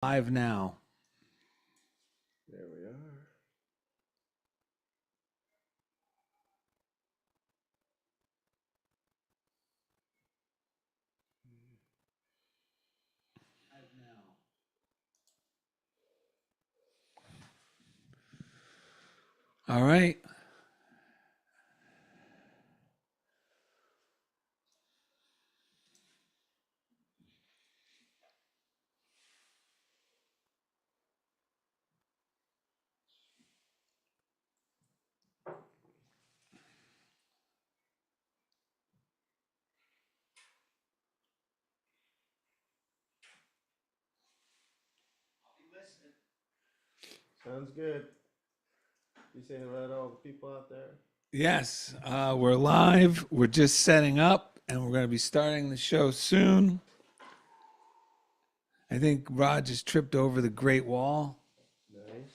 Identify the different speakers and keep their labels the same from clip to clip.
Speaker 1: Live now.
Speaker 2: There we are.
Speaker 1: All right.
Speaker 2: Sounds good. You say hello to all the people out there?
Speaker 1: Yes, we're live. We're just setting up, and we're going to be starting the show soon. I think Rod just tripped over the Great Wall.
Speaker 2: Nice.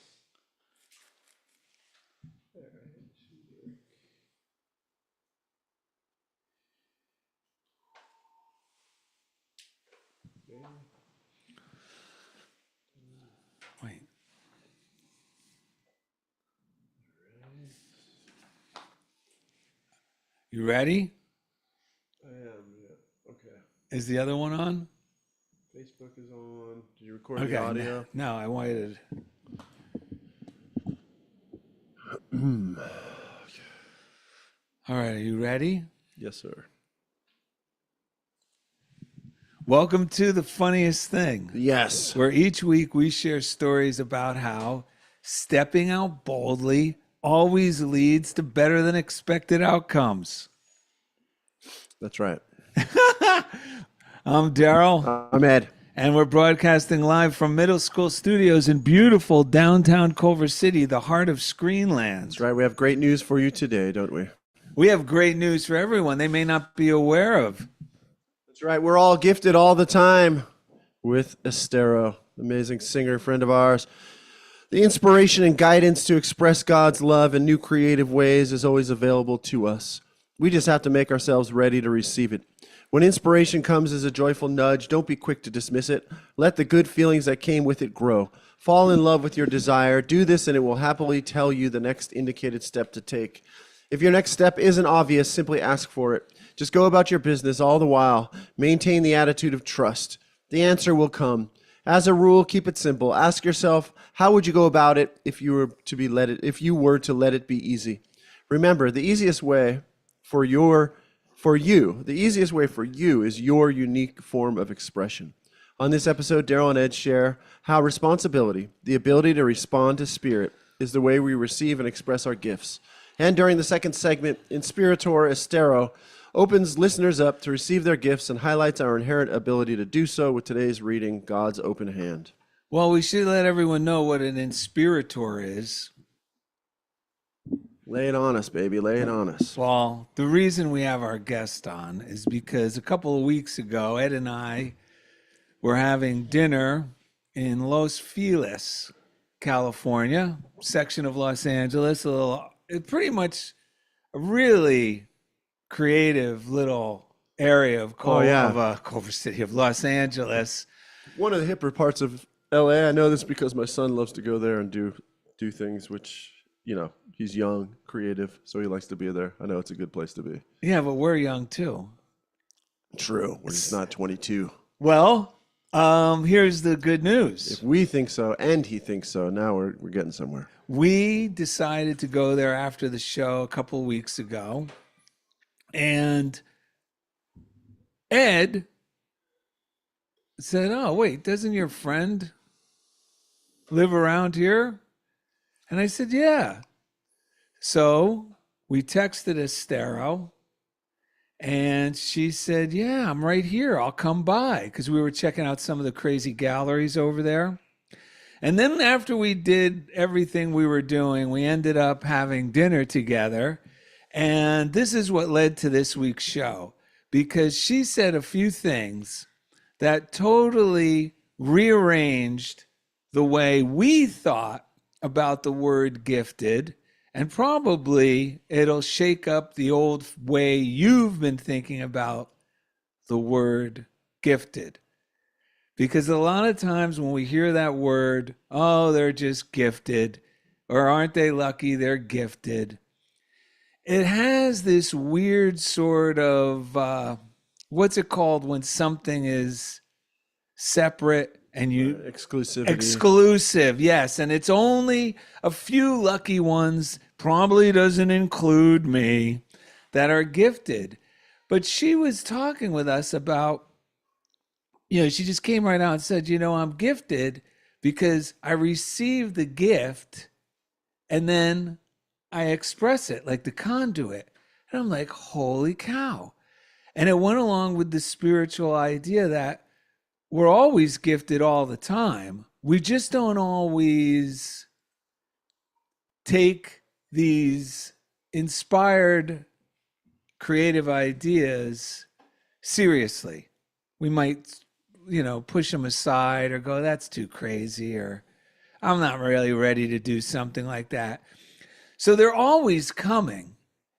Speaker 1: Wait. You ready?
Speaker 2: I am, yeah. Okay.
Speaker 1: Is the other one on?
Speaker 2: Facebook is on. Did you record
Speaker 1: Okay.
Speaker 2: the audio?
Speaker 1: No, I waited. All right. Are you ready?
Speaker 2: Yes, sir.
Speaker 1: Welcome to The Funniest Thing,
Speaker 2: Yes.
Speaker 1: where each week we share stories about how stepping out boldly always leads to better than expected outcomes.
Speaker 2: That's right.
Speaker 1: I'm Darrell,
Speaker 2: I'm Ed.
Speaker 1: and we're broadcasting live from middle school studios in beautiful downtown Culver City, the heart of Screenland.
Speaker 2: That's right. We have great news for you today, don't we?
Speaker 1: We have great news for everyone they may not be aware of.
Speaker 2: That's right. We're all gifted all the time with Esthero, amazing singer, friend of ours. The inspiration and guidance to express God's love in new creative ways is always available to us. We just have to make ourselves ready to receive it. When inspiration comes as a joyful nudge, don't be quick to dismiss it. Let the good feelings that came with it grow. Fall in love with your desire. Do this and it will happily tell you the next indicated step to take. If your next step isn't obvious, simply ask for it. Just go about your business all the while. Maintain the attitude of trust. The answer will come. As a rule, keep it simple. Ask yourself, how would you go about it if you were to let it be easy? Remember, the easiest way for you is your unique form of expression. On this episode, Darrell and Ed share how responsibility, the ability to respond to spirit, is the way we receive and express our gifts. And during the second segment, Inspiritor Esthero opens listeners up to receive their gifts and highlights our inherent ability to do so with today's reading, God's Open Hand.
Speaker 1: Well, we should let everyone know what an inspiritor is.
Speaker 2: Lay it on us, baby. Lay it on us.
Speaker 1: Well, the reason we have our guest on is because a couple of weeks ago, Ed and I were having dinner in Los Feliz, California, section of Los Angeles, pretty much a really creative little area of Culver City of Los Angeles.
Speaker 2: One of the hipper parts of LA. I know this because my son loves to go there and do things which, he's young, creative, so he likes to be there. I know it's a good place to be.
Speaker 1: Yeah, but we're young too.
Speaker 2: True. When he's not 22.
Speaker 1: Well, here's the good news.
Speaker 2: If we think so and he thinks so, now we're getting somewhere.
Speaker 1: We decided to go there after the show a couple of weeks ago. And Ed said, "Oh, wait, doesn't your friend live around here?" And I said, "Yeah." So we texted Esthero, and she said, "Yeah, I'm right here. I'll come by," because we were checking out some of the crazy galleries over there. And then after we did everything we were doing, we ended up having dinner together. And this is what led to this week's show, because she said a few things that totally rearranged the way we thought about the word gifted, and probably it'll shake up the old way you've been thinking about the word gifted. Because a lot of times when we hear that word, oh, they're just gifted, or aren't they lucky they're gifted, it has this weird sort of, what's it called when something is separate and you
Speaker 2: Exclusivity.
Speaker 1: exclusive, yes, and it's only a few lucky ones, probably doesn't include me, that are gifted. But she was talking with us about, she just came right out and said, I'm gifted because I received the gift and then I express it like the conduit. And I'm like, holy cow. And it went along with the spiritual idea that we're always gifted all the time. We just don't always take these inspired creative ideas seriously. We might, push them aside or go, that's too crazy, or I'm not really ready to do something like that. So they're always coming.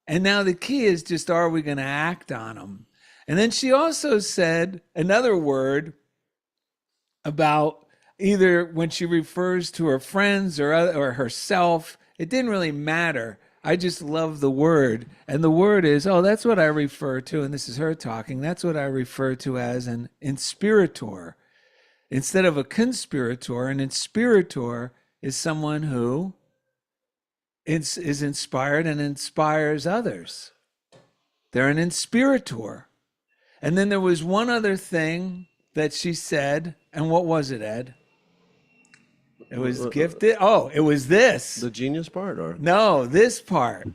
Speaker 1: And now the key is just, are we going to act on them? And then she also said another word about either when she refers to her friends or herself, it didn't really matter. I just love the word. And the word is, that's what I refer to, and this is her talking, that's what I refer to as an inspiritor. Instead of a conspirator, an inspiritor is someone who is inspired and inspires others. They're an inspiritor. And then there was one other thing that she said, and what was it, Ed? It was gifted. Oh, it was this.
Speaker 2: The genius part, or
Speaker 1: no, this part.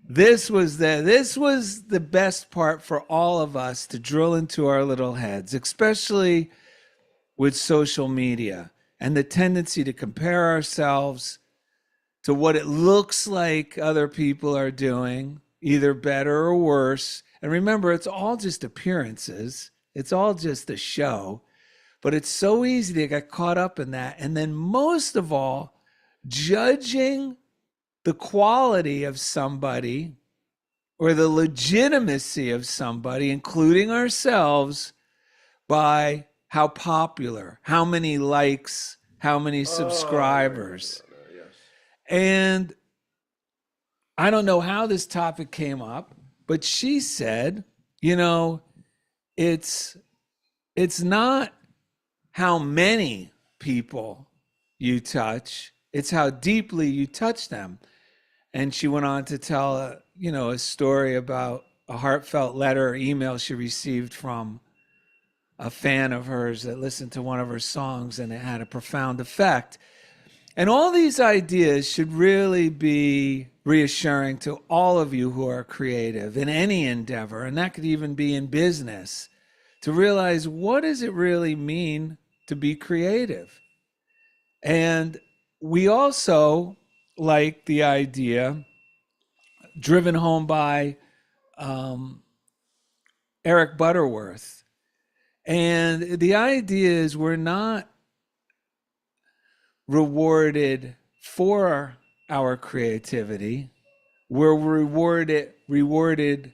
Speaker 1: This was the best part for all of us to drill into our little heads, especially with social media and the tendency to compare ourselves to what it looks like other people are doing, either better or worse. And remember, it's all just appearances. It's all just a show. But it's so easy to get caught up in that. And then most of all, judging the quality of somebody or the legitimacy of somebody, including ourselves, by how popular, how many likes, how many subscribers.
Speaker 2: Yes.
Speaker 1: And I don't know how this topic came up, but she said, it's not how many people you touch, it's how deeply you touch them. And she went on to tell, a story about a heartfelt letter or email she received from a fan of hers that listened to one of her songs, and it had a profound effect. And all these ideas should really be reassuring to all of you who are creative in any endeavor, and that could even be in business, to realize, what does it really mean to be creative? And we also like the idea, driven home by Eric Butterworth. And the idea is, we're not rewarded for our creativity. We're rewarded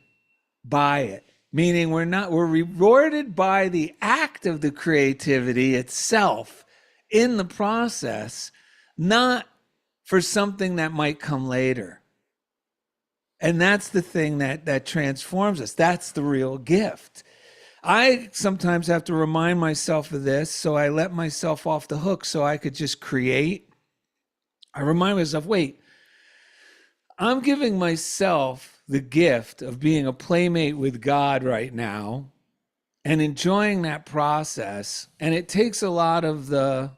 Speaker 1: by it. Meaning we're rewarded by the act of the creativity itself in the process, not for something that might come later. And that's the thing that transforms us. That's the real gift. I sometimes have to remind myself of this, so I let myself off the hook so I could just create. I remind myself, wait, I'm giving myself the gift of being a playmate with God right now and enjoying that process. And it takes a lot of the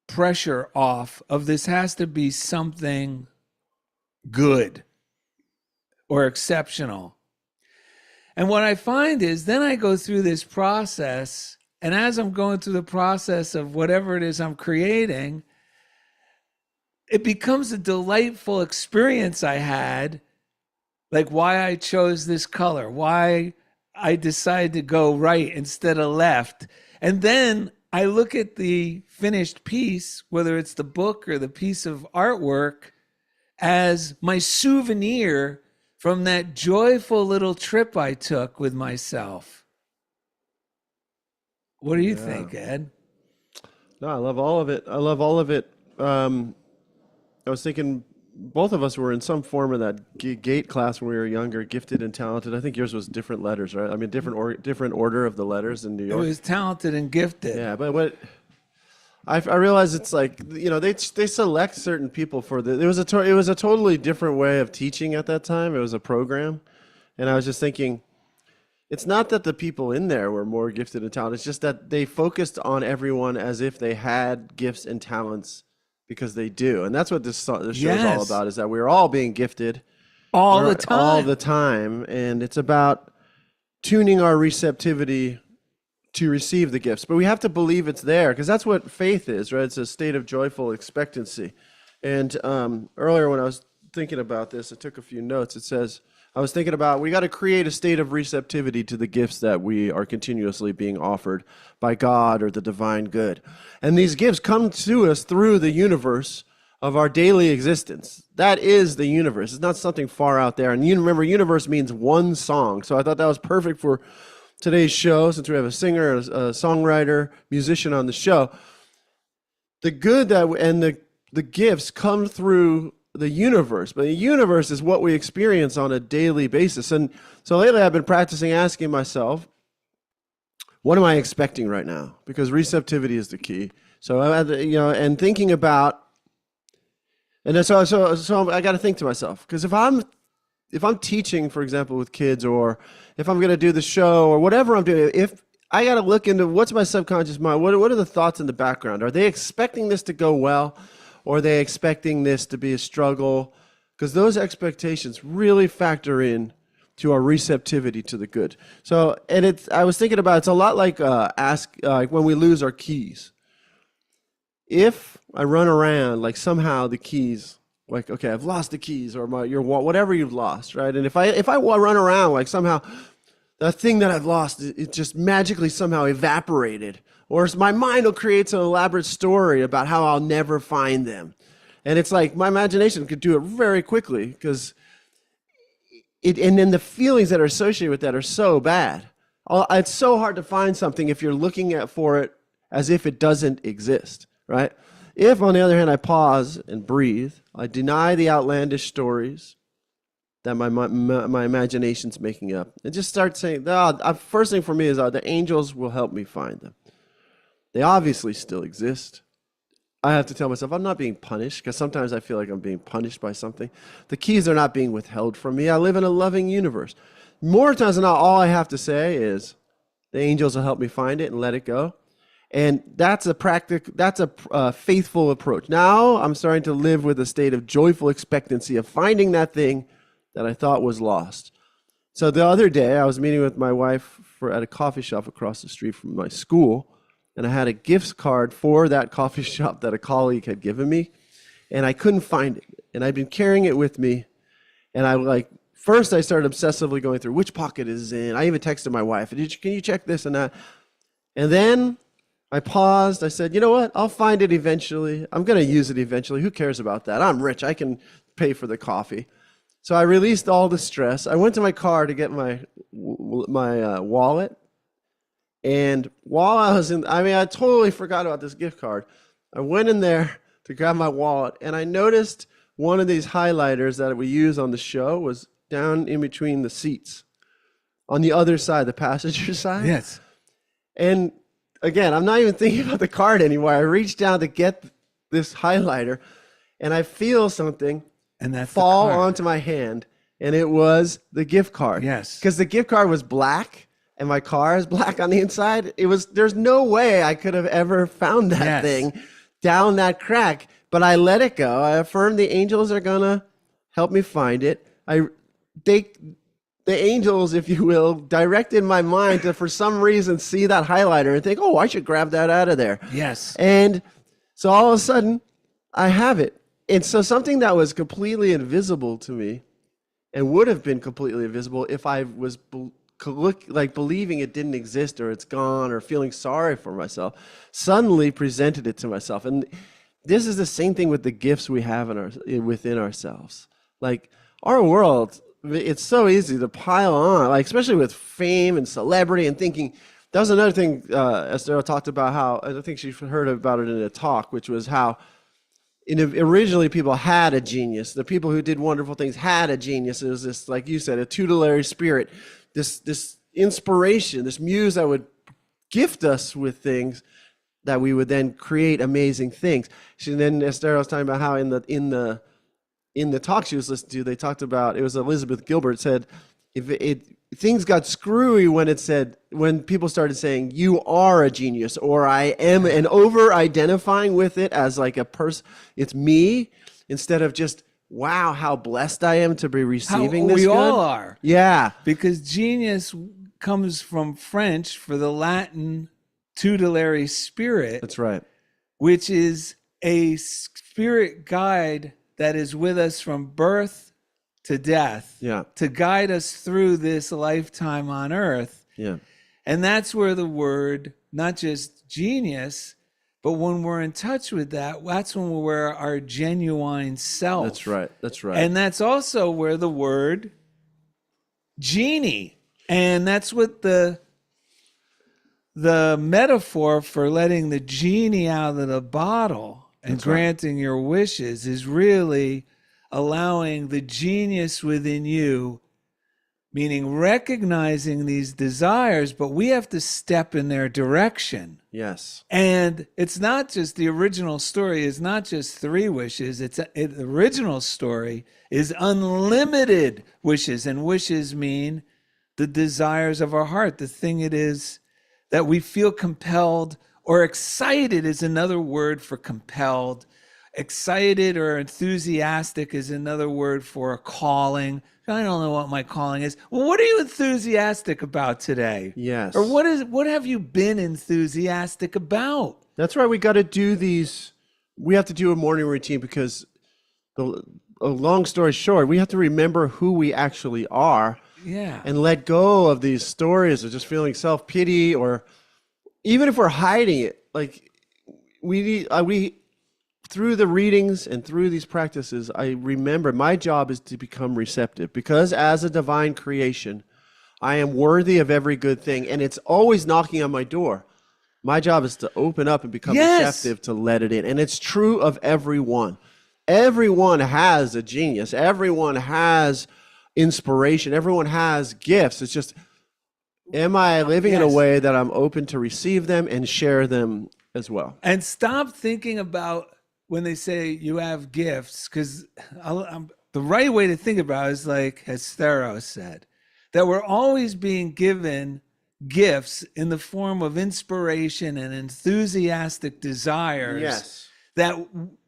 Speaker 1: pressure off of this has to be something good or exceptional. And what I find is then I go through this process, and as I'm going through the process of whatever it is I'm creating, it becomes a delightful experience I had, like why I chose this color, why I decided to go right instead of left. And then I look at the finished piece, whether it's the book or the piece of artwork, as my souvenir from that joyful little trip I took with myself. What do you think, Ed?
Speaker 2: No, I love all of it. I love all of it. I was thinking both of us were in some form of that gate class when we were younger, gifted and talented. I think yours was different letters, right? I mean, different order of the letters in New
Speaker 1: It
Speaker 2: York.
Speaker 1: was talented and gifted.
Speaker 2: Yeah, but what I realize it's like, you know, they select certain people for the. It was a totally different way of teaching at that time. It was a program, and I was just thinking, it's not that the people in there were more gifted and talented. It's just that they focused on everyone as if they had gifts and talents, because they do, and that's what this show is all about. Is that we're all being gifted
Speaker 1: all the
Speaker 2: time, and it's about tuning our receptivity to receive the gifts. But we have to believe it's there, because that's what faith is, right? It's a state of joyful expectancy. And earlier when I was thinking about this, I took a few notes. It says, I was thinking about, we got to create a state of receptivity to the gifts that we are continuously being offered by God or the divine good. And these gifts come to us through the universe of our daily existence. That is the universe. It's not something far out there. And you remember, universe means one song. So I thought that was perfect for today's show, since we have a singer, a songwriter, musician on the show. The good and the gifts come through the universe, but the universe is what we experience on a daily basis. And so lately I've been practicing asking myself, what am I expecting right now? Because receptivity is the key. So and thinking about, and so I got to think to myself, because if I'm teaching, for example, with kids, or if I'm going to do the show or whatever I'm doing, if I got to look into what's my subconscious mind, what are the thoughts in the background? Are they expecting this to go well? Or are they expecting this to be a struggle? Because those expectations really factor in to our receptivity to the good. So, and I was thinking about, it's a lot like when we lose our keys. If I run around like somehow the keys, like, okay, I've lost the keys, or whatever you've lost, right? And if I run around like somehow the thing that I've lost, it just magically somehow evaporated. Or my mind will create an elaborate story about how I'll never find them. And it's like my imagination could do it very quickly, because and then the feelings that are associated with that are so bad. It's so hard to find something if you're looking for it as if it doesn't exist, right? If, on the other hand, I pause and breathe, I deny the outlandish stories that my imagination's making up, and just start saying, first thing for me is the angels will help me find them. They obviously still exist. I have to tell myself I'm not being punished, because sometimes I feel like I'm being punished by something. The keys are not being withheld from me. I live in a loving universe. More times than not, all I have to say is the angels will help me find it and let it go. And that's a faithful approach. Now I'm starting to live with a state of joyful expectancy of finding that thing that I thought was lost. So the other day I was meeting with my wife at a coffee shop across the street from my school. And I had a gift card for that coffee shop that a colleague had given me, and I couldn't find it. And I'd been carrying it with me, and first I started obsessively going through which pocket is in. I even texted my wife, can you check this and that? And then I paused. I said, you know what? I'll find it eventually. I'm going to use it eventually. Who cares about that? I'm rich. I can pay for the coffee. So I released all the stress. I went to my car to get my wallet. And while I was I totally forgot about this gift card. I went in there to grab my wallet, and I noticed one of these highlighters that we use on the show was down in between the seats on the other side, the passenger side.
Speaker 1: Yes.
Speaker 2: And again, I'm not even thinking about the card anymore. I reached down to get this highlighter, and I feel something fall onto my hand, and it was the gift card.
Speaker 1: Yes.
Speaker 2: Because the gift card was black. And my car is black on the inside. There's no way I could have ever found that thing down that crack, but I let it go. I affirmed the angels are gonna help me find it. The angels, if you will, directed my mind to, for some reason, see that highlighter and think, oh, I should grab that out of there.
Speaker 1: Yes.
Speaker 2: And so all of a sudden, I have it. And so something that was completely invisible to me, and would have been completely invisible if I was believing it didn't exist, or it's gone, or feeling sorry for myself, suddenly presented it to myself. And this is the same thing with the gifts we have within ourselves. Like, our world, it's so easy to pile on, like especially with fame and celebrity, and thinking That was another thing Esther talked about, how I think she heard about it in a talk, which was how originally people had a genius. The people who did wonderful things had a genius. It was this, like you said, a tutelary spirit, this inspiration, this muse that would gift us with things that we would then create amazing things. Then Esther was talking about how in the talk she was listening to, they talked about, it was Elizabeth Gilbert said, things got screwy when people started saying you are a genius or I am, and over identifying with it as like a person, it's me, instead of just, wow, how blessed I am to be receiving this.
Speaker 1: We
Speaker 2: good.
Speaker 1: all are.
Speaker 2: Yeah.
Speaker 1: Because genius comes from French for the Latin tutelary spirit.
Speaker 2: That's right.
Speaker 1: Which is a spirit guide that is with us from birth to death, to guide us through this lifetime on earth.
Speaker 2: Yeah.
Speaker 1: And that's where the word, not just genius, but when we're in touch with that, that's when we're our genuine self.
Speaker 2: That's right. That's right.
Speaker 1: And that's also where the word genie, and that's what the metaphor for letting the genie out of the bottle and granting your wishes is really allowing the genius within you, meaning recognizing these desires, but we have to step in their direction.
Speaker 2: Yes.
Speaker 1: And it's not just, the original story is not just 3 wishes. The original story is unlimited wishes, and wishes mean the desires of our heart, the thing it is that we feel compelled, or excited is another word for compelled. Excited or enthusiastic is another word for a calling. I don't know what my calling is. Well, what are you enthusiastic about today?
Speaker 2: Yes.
Speaker 1: Or what have you been enthusiastic about?
Speaker 2: That's right. We got to do these. We have to do a morning routine because, a long story short, we have to remember who we actually are.
Speaker 1: Yeah.
Speaker 2: And let go of these stories of just feeling self-pity, or even if we're hiding it, like we through the readings and through these practices, I remember my job is to become receptive, because as a divine creation, I am worthy of every good thing, and it's always knocking on my door. My job is to open up and become receptive to let it in. And it's true of everyone. Everyone has a genius. Everyone has inspiration. Everyone has gifts. It's just, am I living in a way that I'm open to receive them and share them as well?
Speaker 1: And stop thinking about when they say you have gifts, because the right way to think about it is like Esthero said, that we're always being given gifts in the form of inspiration and enthusiastic desires.
Speaker 2: Yes.
Speaker 1: That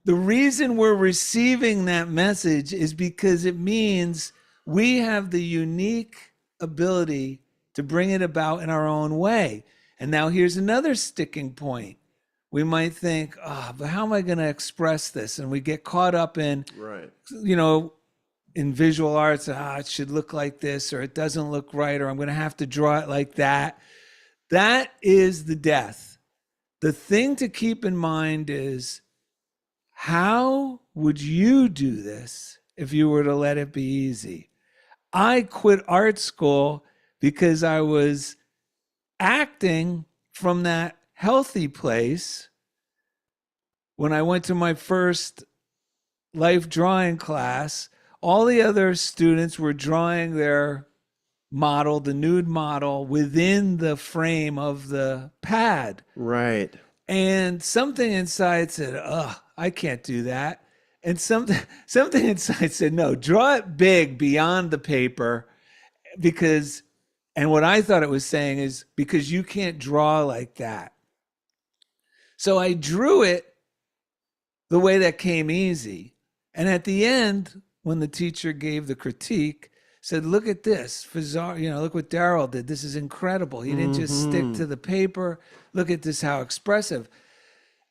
Speaker 1: the reason we're receiving that message is because it means we have the unique ability to bring it about in our own way. And now here's another sticking point. We might think, but how am I going to express this? And we get caught up in, in visual arts, it should look like this, or it doesn't look right, or I'm going to have to draw it like that. That is the death. The thing to keep in mind is, how would you do this if you were to let it be easy? I quit art school because I was acting from that healthy place. When I went to my first life drawing class, all the other students were drawing their model, the nude model, within the frame of the pad.
Speaker 2: Right.
Speaker 1: And something inside said, I can't do that. And something inside said, no, draw it big beyond the paper, because, and what I thought it was saying is, because you can't draw like that. So I drew it the way that came easy. And at the end, when the teacher gave the critique, said, look at this, look what Darrell did. This is incredible. He didn't just stick to the paper. Look at this, how expressive.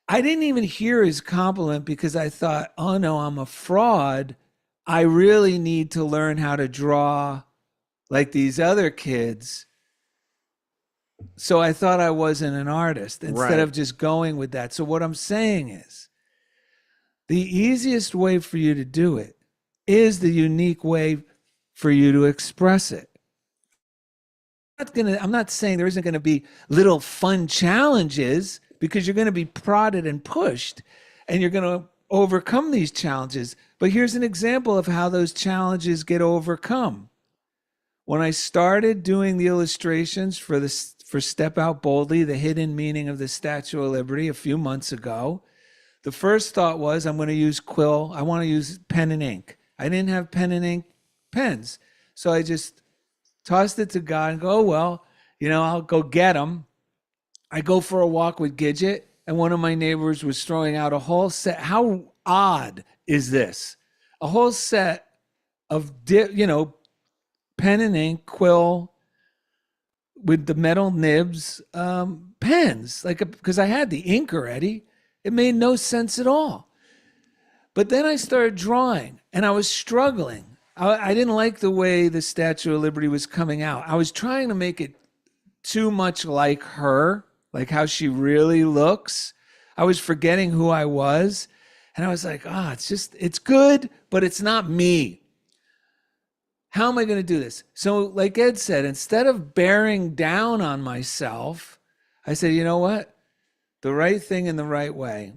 Speaker 1: I didn't even hear his compliment, because I thought, oh no, I'm a fraud. I really need to learn how to draw like these other kids. So I thought I wasn't an artist instead of just going with that. So what I'm saying is, the easiest way for you to do it is the unique way for you to express it. I'm not saying there isn't going to be little fun challenges, because you're going to be prodded and pushed and you're going to overcome these challenges. But here's an example of how those challenges get overcome. When I started doing the illustrations for Step Out Boldly, the hidden meaning of the Statue of Liberty, a few months ago, the first thought was, I'm going to use quill. I want to use pen and ink. I didn't have pen and ink pens. So I just tossed it to God and go, oh, well, I'll go get them. I go for a walk with Gidget, and one of my neighbors was throwing out a whole set. How odd is this? A whole set of, pen and ink, quill, with the metal nibs, pens, because I had the ink already. It made no sense at all. But then I started drawing, and I was struggling. I didn't like the way the Statue of Liberty was coming out. I was trying to make it too much like her, like how she really looks. I was forgetting who I was. And I was like, it's good, but it's not me. How am I going to do this? So like Ed said, instead of bearing down on myself, I said, you know what? The right thing in the right way.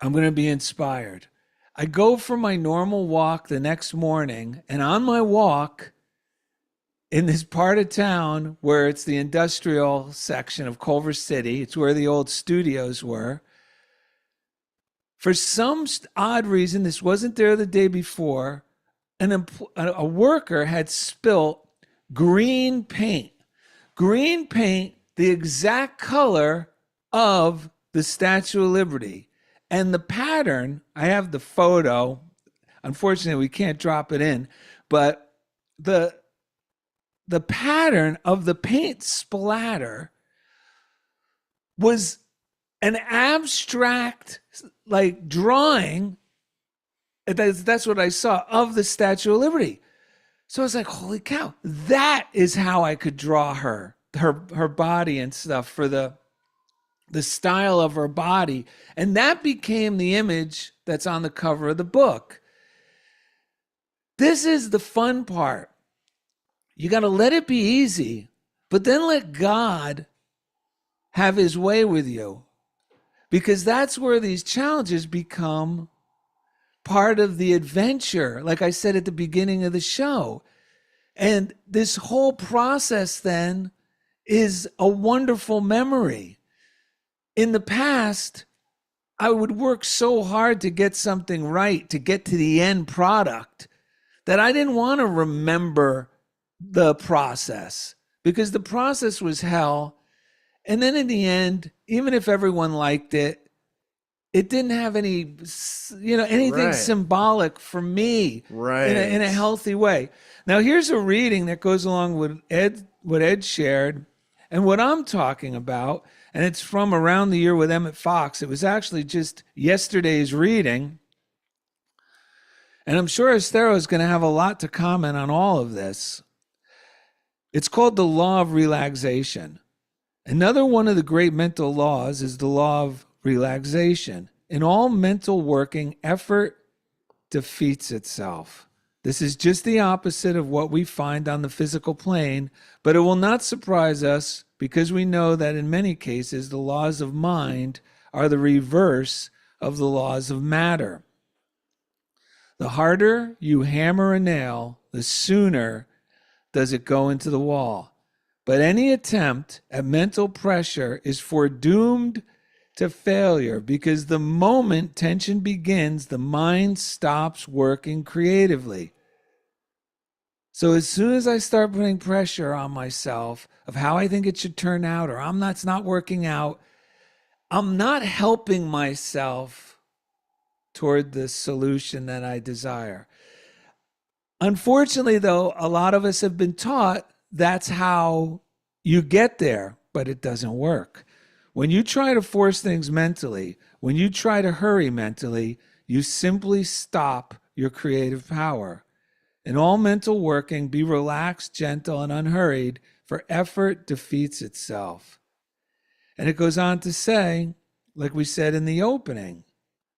Speaker 1: I'm going to be inspired. I go for my normal walk the next morning, and on my walk in this part of town where it's the industrial section of Culver City, it's where the old studios were. For some odd reason, this wasn't there the day before, a worker had spilt green paint, the exact color of the Statue of Liberty. And the pattern, I have the photo. Unfortunately, we can't drop it in, but the pattern of the paint splatter was an abstract, drawing. That's what I saw of the Statue of Liberty. So I was like, holy cow, that is how I could draw her body and stuff for the style of her body. And that became the image that's on the cover of the book. This is the fun part. You got to let it be easy, but then let God have his way with you, because that's where these challenges become part of the adventure, like I said at the beginning of the show. And this whole process then is a wonderful memory. In the past, I would work so hard to get something right, to get to the end product, that I didn't want to remember the process, because the process was hell. And then in the end, even if everyone liked it, it didn't have any, anything symbolic for me in a healthy way. Now, here's a reading that goes along with what Ed shared and what I'm talking about. And it's from Around the Year with Emmett Fox. It was actually just yesterday's reading. And I'm sure Esthero is going to have a lot to comment on all of this. It's called the law of relaxation. Another one of the great mental laws is the law of relaxation. In all mental working, effort defeats itself. This is just the opposite of what we find on the physical plane, but it will not surprise us, because we know that in many cases, the laws of mind are the reverse of the laws of matter. The harder you hammer a nail, the sooner does it go into the wall. But any attempt at mental pressure is foredoomed to failure, because the moment tension begins, the mind stops working creatively. So as soon as I start putting pressure on myself of how I think it should turn out, or it's not working out, I'm not helping myself toward the solution that I desire. Unfortunately, though, a lot of us have been taught that's how you get there, but it doesn't work. When you try to force things mentally, when you try to hurry mentally, you simply stop your creative power. In all mental working, be relaxed, gentle, and unhurried, for effort defeats itself. And it goes on to say, like we said in the opening,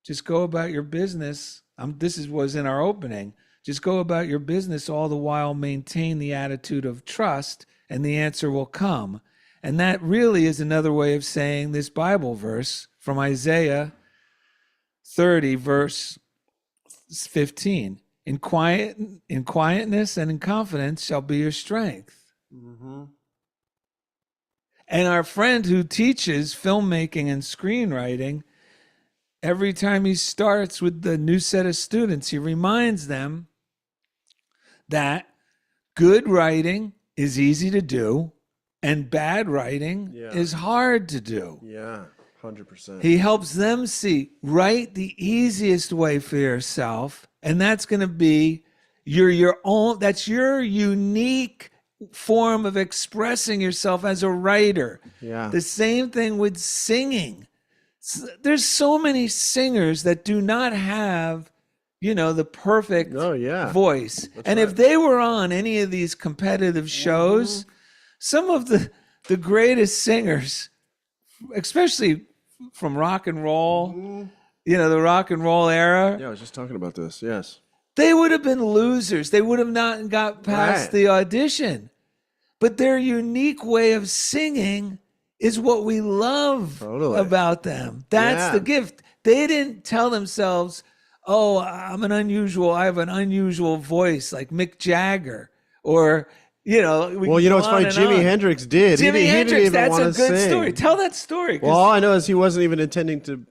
Speaker 1: just go about your business. Was in our opening. Just go about your business, all the while maintain the attitude of trust and the answer will come. And that really is another way of saying this Bible verse from Isaiah 30, verse 15. In quietness and in confidence shall be your strength.
Speaker 2: Mm-hmm.
Speaker 1: And our friend who teaches filmmaking and screenwriting, every time he starts with the new set of students, he reminds them that good writing is easy to do and bad writing is hard to do.
Speaker 2: Yeah, 100%.
Speaker 1: He helps them see, write the easiest way for yourself, and that's going to be your own, that's your unique form of expressing yourself as a writer.
Speaker 2: Yeah.
Speaker 1: The same thing with singing. There's so many singers that do not have, the perfect voice.
Speaker 2: That's
Speaker 1: and
Speaker 2: right.
Speaker 1: if they were on any of these competitive shows, some of the greatest singers, especially from rock and roll, the rock and roll era,
Speaker 2: Yeah, I was just talking about this. Yes.
Speaker 1: they would have been losers. They would have not got past the audition. But their unique way of singing is what we love about them. That's the gift. They didn't tell themselves, oh, I have an unusual voice like Mick Jagger. Or, it's
Speaker 2: funny. Jimi Hendrix did.
Speaker 1: Jimi Hendrix,
Speaker 2: he didn't even
Speaker 1: that's
Speaker 2: want
Speaker 1: a
Speaker 2: to
Speaker 1: good
Speaker 2: sing.
Speaker 1: story. Tell that story.
Speaker 2: Well, all I know is he wasn't even intending to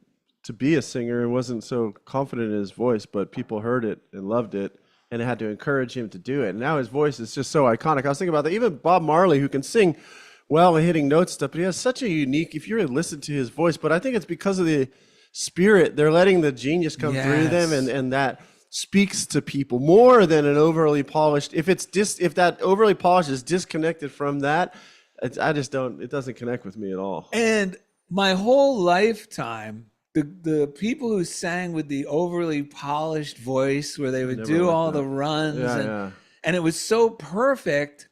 Speaker 2: be a singer and wasn't so confident in his voice, but people heard it and loved it, and it had to encourage him to do it. And now his voice is just so iconic. I was thinking about that. Even Bob Marley, who can sing well and hitting notes stuff, but he has such a unique, if you really listen to his voice, but I think it's because of the spirit. They're letting the genius come through them, and that speaks to people more than an overly polished. If that overly polished is disconnected from that, it doesn't connect with me at all.
Speaker 1: And my whole lifetime, the people who sang with the overly polished voice where they would do all the runs and it was so perfect,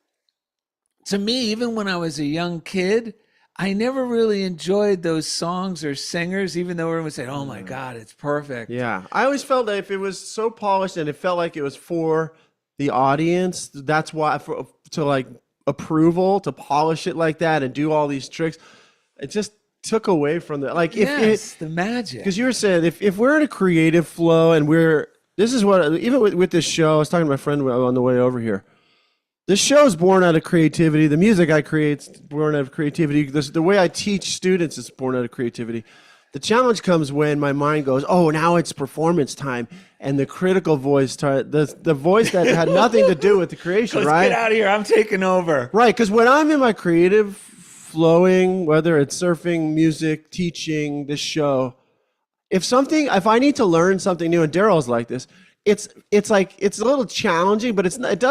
Speaker 1: to me, even when I was a young kid, I never really enjoyed those songs or singers, even though everyone would say, oh my God, it's perfect.
Speaker 2: Yeah. I always felt that if it was so polished and it felt like it was for the audience, that's why, to like approval, to polish it like that and do all these tricks, it just took away from the, like,
Speaker 1: the magic.
Speaker 2: Because you were saying, if we're in a creative flow and this is what, even with this show, I was talking to my friend on the way over here. This show is born out of creativity. The music I create is born out of creativity. The way I teach students is born out of creativity. The challenge comes when my mind goes, oh, now it's performance time. And the critical voice, the voice that had nothing to do with the creation,
Speaker 1: Let's
Speaker 2: right?
Speaker 1: Get out of here. I'm taking over.
Speaker 2: Right, because when I'm in my creative flowing, whether it's surfing, music, teaching, this show, if I need to learn something new, and Darrell's like this, it's a little challenging, but it's not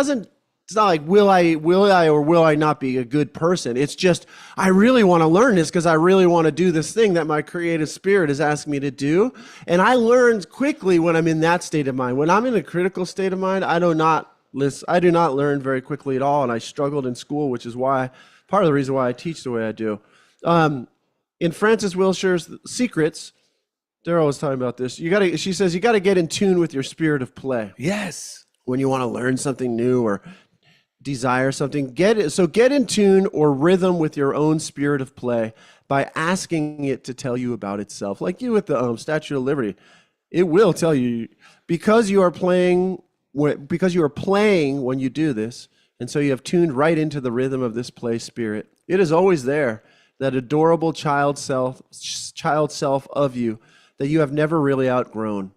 Speaker 2: like will I or will I not be a good person. It's just I really want to learn this because I really want to do this thing that my creative spirit is asking me to do. And I learn quickly when I'm in that state of mind. When I'm in a critical state of mind, I do not learn very quickly at all, and I struggled in school, which is part of the reason why I teach the way I do. In Frances Wilshire's Secrets, Darrell was talking about this. She says you got to get in tune with your spirit of play.
Speaker 1: Yes.
Speaker 2: When you want to learn something new or desire something, get in tune or rhythm with your own spirit of play by asking it to tell you about itself. Like you with the Statue of Liberty, it will tell you because you are playing when you do this, and so you have tuned right into the rhythm of this play spirit. It is always there, that adorable child self of you that you have never really outgrown.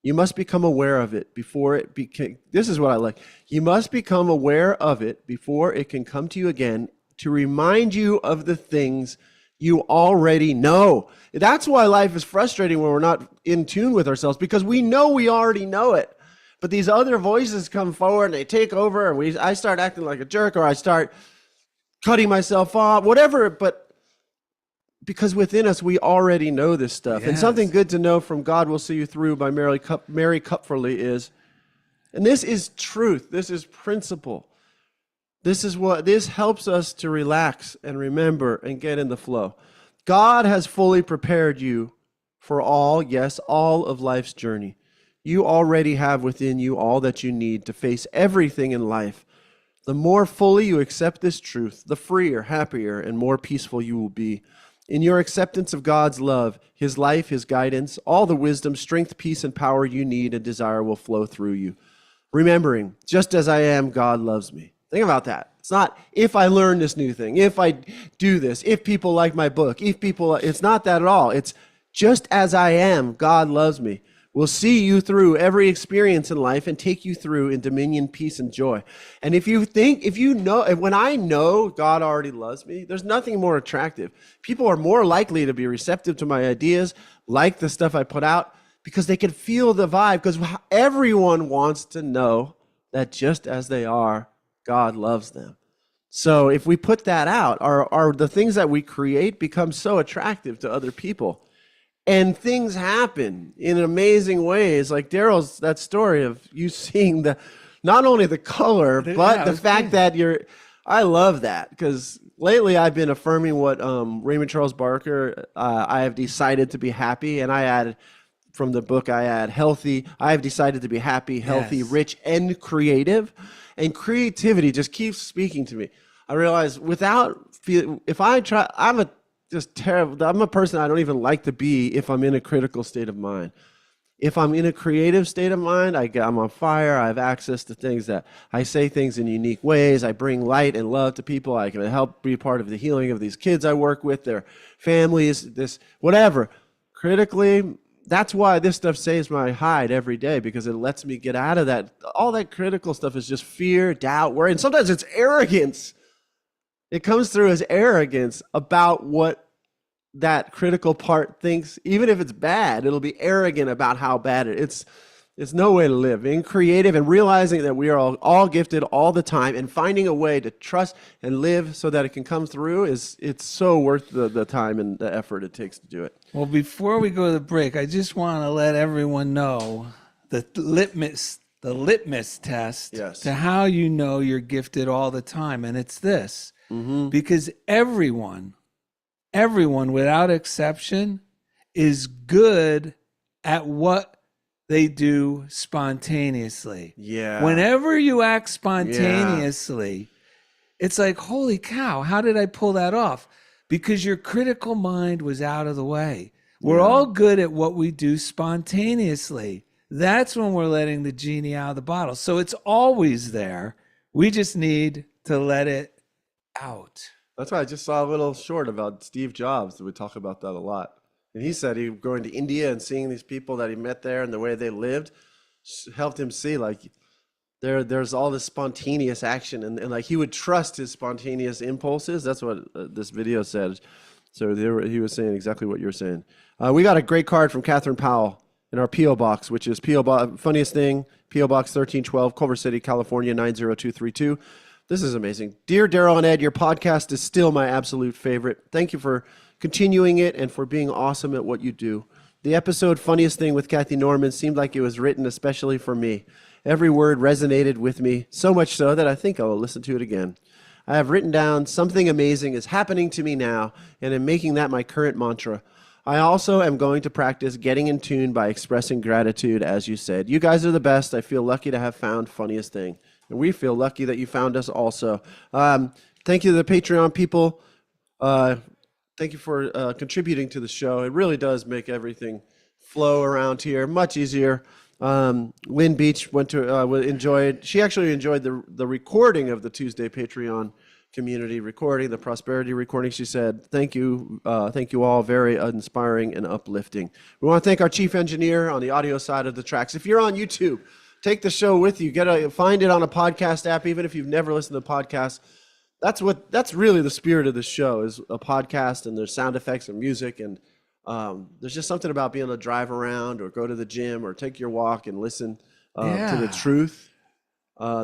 Speaker 2: You must become aware of it before it became. This is what I like. You must become aware of it before it can come to you again to remind you of the things you already know. That's why life is frustrating when we're not in tune with ourselves, because we know we already know it. But these other voices come forward and they take over, and I start acting like a jerk, or I start cutting myself off, whatever. But because within us, we already know this stuff.
Speaker 1: Yes.
Speaker 2: And something good to know from God Will See You Through by Mary Kupferle is, and this is truth, this is principle. This helps us to relax and remember and get in the flow. God has fully prepared you for all of life's journey. You already have within you all that you need to face everything in life. The more fully you accept this truth, the freer, happier, and more peaceful you will be. In your acceptance of God's love, His life, His guidance, all the wisdom, strength, peace, and power you need and desire will flow through you. Remembering, just as I am, God loves me. Think about that. It's not if I learn this new thing, if I do this, if people like my book, it's not that at all. It's just as I am, God loves me. Will see you through every experience in life and take you through in dominion, peace, and joy. And when I know God already loves me, there's nothing more attractive. People are more likely to be receptive to my ideas, like the stuff I put out, because they can feel the vibe, because everyone wants to know that just as they are, God loves them. So if we put that out, the things that we create become so attractive to other people. And things happen in amazing ways, like Darrell's, that story of you seeing not only the color, but the fact that I love that, because lately I've been affirming what Raymond Charles Barker, I have decided to be happy, and I added, from the book I add healthy, I have decided to be happy, healthy, rich, and creative. And creativity just keeps speaking to me. I realize I'm a person I don't even like to be if I'm in a critical state of mind. If I'm in a creative state of mind, I'm on fire. I have access to things that I say things in unique ways. I bring light and love to people. I can help be part of the healing of these kids I work with, their families, whatever. Critically, that's why this stuff saves my hide every day, because it lets me get out of that. All that critical stuff is just fear, doubt, worry, and sometimes it's arrogance. It comes through as arrogance about what that critical part thinks. Even if it's bad, it'll be arrogant about how bad it is. It's no way to live. Being creative and realizing that we are all gifted all the time, and finding a way to trust and live so that it can come through, it's so worth the time and the effort it takes to do it.
Speaker 1: Well, before we go to the break, I just want to let everyone know the litmus test to how you know you're gifted all the time. And it's this, because everyone without exception is good at what they do spontaneously.
Speaker 2: Yeah.
Speaker 1: Whenever you act spontaneously, it's like, holy cow, how did I pull that off? Because your critical mind was out of the way. We're all good at what we do spontaneously. That's when we're letting the genie out of the bottle. So it's always there. We just need to let it out.
Speaker 2: That's why I just saw a little short about Steve Jobs. We talk about that a lot. And he said he going to India and seeing these people that he met there and the way they lived helped him see, like, there's all this spontaneous action, and like he would trust his spontaneous impulses. That's what this video said. So he was saying exactly what you're saying. We got a great card from Catherine Powell in our P.O. Box, which is P.O. Box, funniest thing, P.O. Box 1312, Culver City, California, 90232. This is amazing. Dear Darrell and Ed, your podcast is still my absolute favorite. Thank you for continuing it and for being awesome at what you do. The episode Funniest Thing with Kathy Norman seemed like it was written especially for me. Every word resonated with me, so much so that I think I'll listen to it again. I have written down, something amazing is happening to me now, and am making that my current mantra. I also am going to practice getting in tune by expressing gratitude, as you said. You guys are the best. I feel lucky to have found Funniest Thing. And we feel lucky that you found us also. Thank you to the Patreon people. Thank you for contributing to the show. It really does make everything flow around here much easier. Lynn Beach enjoyed. She actually enjoyed the recording of the Tuesday Patreon community recording, the prosperity recording. She said, "Thank you all. Very inspiring and uplifting." We want to thank our chief engineer on the audio side of the tracks. If you're on YouTube, take the show with you. Find it on a podcast app, even if you've never listened to podcasts. That's really the spirit of the show, is a podcast, and there's sound effects and music, and there's just something about being able to drive around or go to the gym or take your walk and listen to the truth,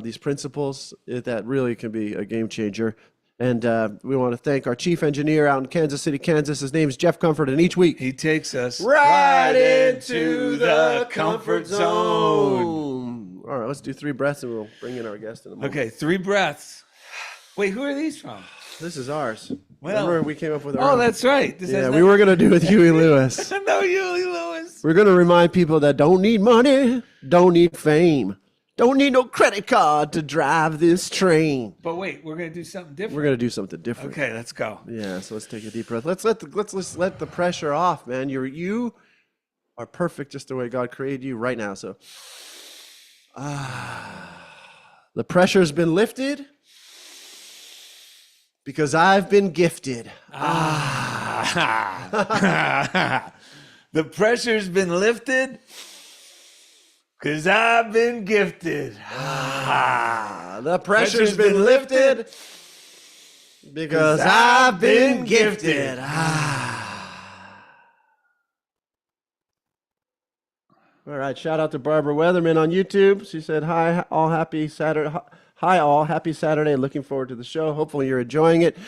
Speaker 2: these principles, that really can be a game changer. And we want to thank our chief engineer out in Kansas City, Kansas. His name is Jeff Comfort, and each week
Speaker 1: he takes us
Speaker 2: right into the comfort zone. All right, let's do 3 breaths, and we'll bring in our guest in a moment.
Speaker 1: Okay, 3 breaths. Wait, who are these from?
Speaker 2: This is ours.
Speaker 1: Well,
Speaker 2: remember we came up with our own.
Speaker 1: That's right.
Speaker 2: We were going to do with Huey Lewis.
Speaker 1: No, Huey Lewis.
Speaker 2: We're going to remind people that don't need money, don't need fame, Don't need no credit card to drive this train.
Speaker 1: But wait, we're gonna do something different.
Speaker 2: We're gonna do something different.
Speaker 1: Okay, let's go.
Speaker 2: Yeah, so let's take a deep breath. Let's let the pressure off, man. You are perfect just the way God created you right now. So, the pressure's been lifted because I've been gifted.
Speaker 1: The pressure's been lifted because I've been gifted.
Speaker 2: The pressure's been lifted because I've been gifted. All right, shout out to Barbara Weatherman on YouTube. She said, "Hi, all, happy Saturday. Hi, all, happy Saturday. Looking forward to the show. Hopefully you're enjoying it."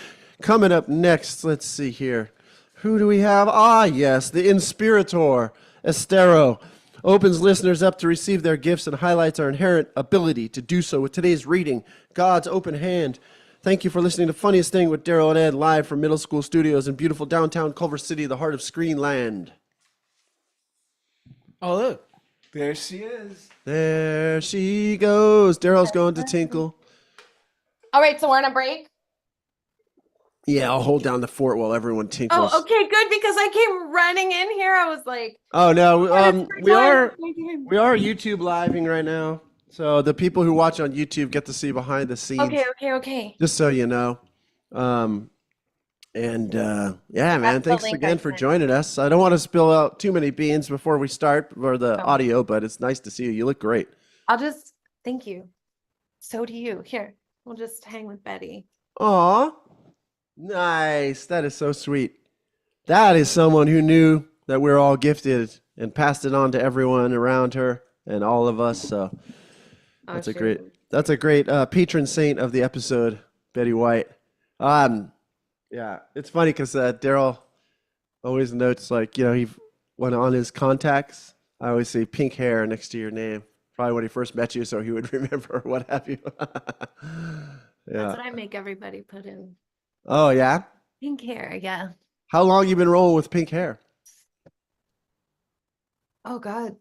Speaker 2: Coming up next, let's see here. Who do we have? Yes, the Inspiritor Esthero opens listeners up to receive their gifts and highlights our inherent ability to do so with today's reading, God's Open Hand. Thank you for listening to Funniest Thing with Darrell and Ed, live from Middle School Studios in beautiful downtown Culver City, the heart of Screenland.
Speaker 1: Oh, look. There she is.
Speaker 2: There she goes. Darrell's going to tinkle.
Speaker 3: All right, so we're on a break.
Speaker 2: Yeah, I'll hold down the fort while everyone tinkles.
Speaker 3: Oh, okay, good, because I came running in here. I was like,
Speaker 2: Oh no, we are
Speaker 3: we
Speaker 2: YouTube living right now. So the people who watch on YouTube get to see behind the scenes.
Speaker 3: Okay.
Speaker 2: Just so you know. Yeah, man,
Speaker 3: That's the
Speaker 2: thanks
Speaker 3: link
Speaker 2: again
Speaker 3: I
Speaker 2: for
Speaker 3: sent.
Speaker 2: joining us. I don't want to spill out too many beans before we start for the audio, but it's nice to see you. You look great.
Speaker 3: Thank you. So do you. Here, we'll just hang with Betty.
Speaker 2: Aw, nice. That is so sweet. That is someone who knew that we're all gifted and passed it on to everyone around her and all of us. So that's a great patron saint of the episode, Betty White. Yeah, it's funny because Darrell always notes, like, he went on his contacts. I always say pink hair next to your name. Probably when he first met you, so he would remember what have you.
Speaker 3: That's what I make everybody put in.
Speaker 2: Oh, yeah?
Speaker 3: Pink hair, yeah.
Speaker 2: How long you been rolling with pink hair?
Speaker 3: Oh, God.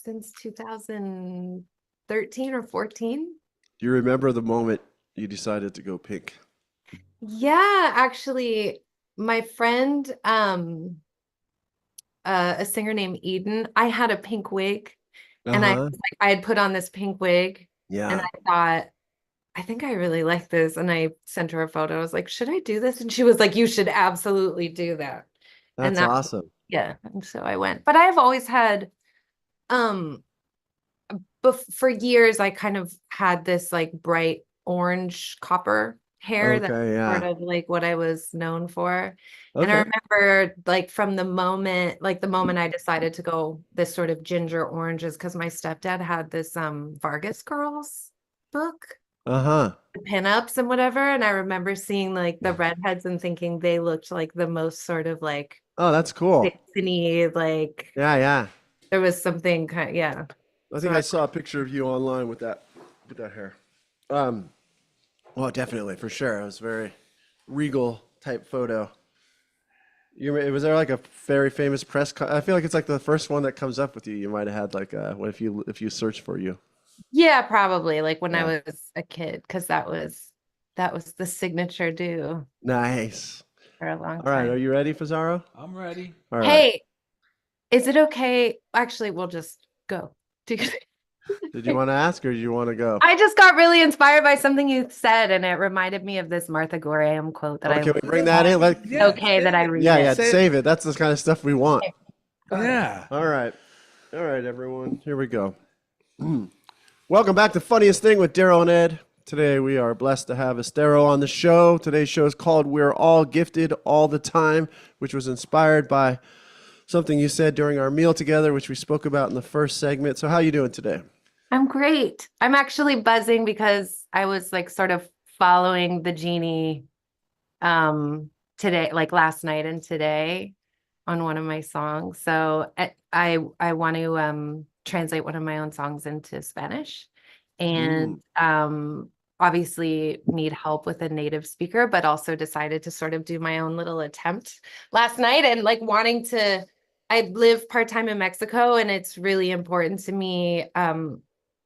Speaker 3: Since 2013 or 14.
Speaker 2: Do you remember the moment you decided to go pink?
Speaker 3: Yeah, actually, my friend, a singer named Eden, I had a pink wig, and I had put on this pink wig, and I thought, I think I really like this, and I sent her a photo. I was like, should I do this? And she was like, you should absolutely do that.
Speaker 2: That's awesome.
Speaker 3: Yeah, and so I went. But I've always had, for years, I kind of had this like bright orange copper hair. That's sort of like what I was known for. And I remember like from the moment I decided to go this sort of ginger oranges, because my stepdad had this Vargas Girls book, the pinups and whatever. And I remember seeing like the redheads and thinking they looked like the most sort of like,
Speaker 2: oh, that's cool.
Speaker 3: Vixen-y, like,
Speaker 2: Yeah.
Speaker 3: there was something kind of, yeah.
Speaker 2: I think I saw a picture of you online with that hair. Well, definitely, for sure. It was a very regal type photo. Was there like a very famous press? I feel like it's like the first one that comes up with you. You might have had like if you search for you.
Speaker 3: Yeah, probably like when I was a kid, because that was the signature do
Speaker 2: Nice.
Speaker 3: for a long time.
Speaker 2: All right, are you ready, Fazaro?
Speaker 1: I'm ready.
Speaker 2: All right.
Speaker 3: Hey, is it okay? Actually, we'll just go.
Speaker 2: Did you want to ask or do you want to go?
Speaker 3: I just got really inspired by something you said, and it reminded me of this Martha Graham quote that
Speaker 2: Can we bring that in?
Speaker 3: that I read.
Speaker 2: Yeah, save it. That's the kind of stuff we want.
Speaker 1: Yeah.
Speaker 2: All right, everyone. Here we go. Welcome back to Funniest Thing with Darrell and Ed. Today we are blessed to have Esthero on the show. Today's show is called We're All Gifted All the Time, which was inspired by something you said during our meal together, which we spoke about in the first segment. So how are you doing today?
Speaker 3: I'm great. I'm actually buzzing because I was like sort of following the genie today, like last night and today on one of my songs. So I want to translate one of my own songs into Spanish, and obviously need help with a native speaker, but also decided to sort of do my own little attempt last night, and like wanting to, I live part-time in Mexico, and it's really important to me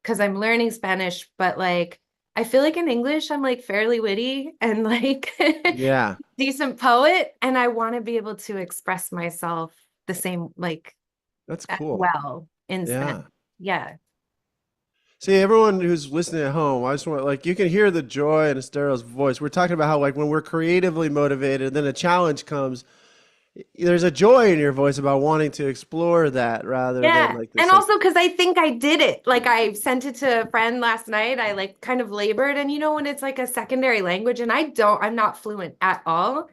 Speaker 3: because I'm learning Spanish, but like I feel like in English I'm like fairly witty and like
Speaker 2: Yeah,
Speaker 3: decent poet, and I want to be able to express myself the same like
Speaker 2: that's cool.
Speaker 3: well in
Speaker 2: Yeah.
Speaker 3: Spanish. Yeah.
Speaker 2: See, everyone who's listening at home, I just want, like, you can hear the joy in Estero's voice. We're talking about how, like, when we're creatively motivated, then a challenge comes, there's a joy in your voice about wanting to explore that rather than
Speaker 3: Yeah.
Speaker 2: like
Speaker 3: And
Speaker 2: this, like,
Speaker 3: also because I think I did it. Like I sent it to a friend last night. I like kind of labored. And you know, when it's like a secondary language, and I'm not fluent at all.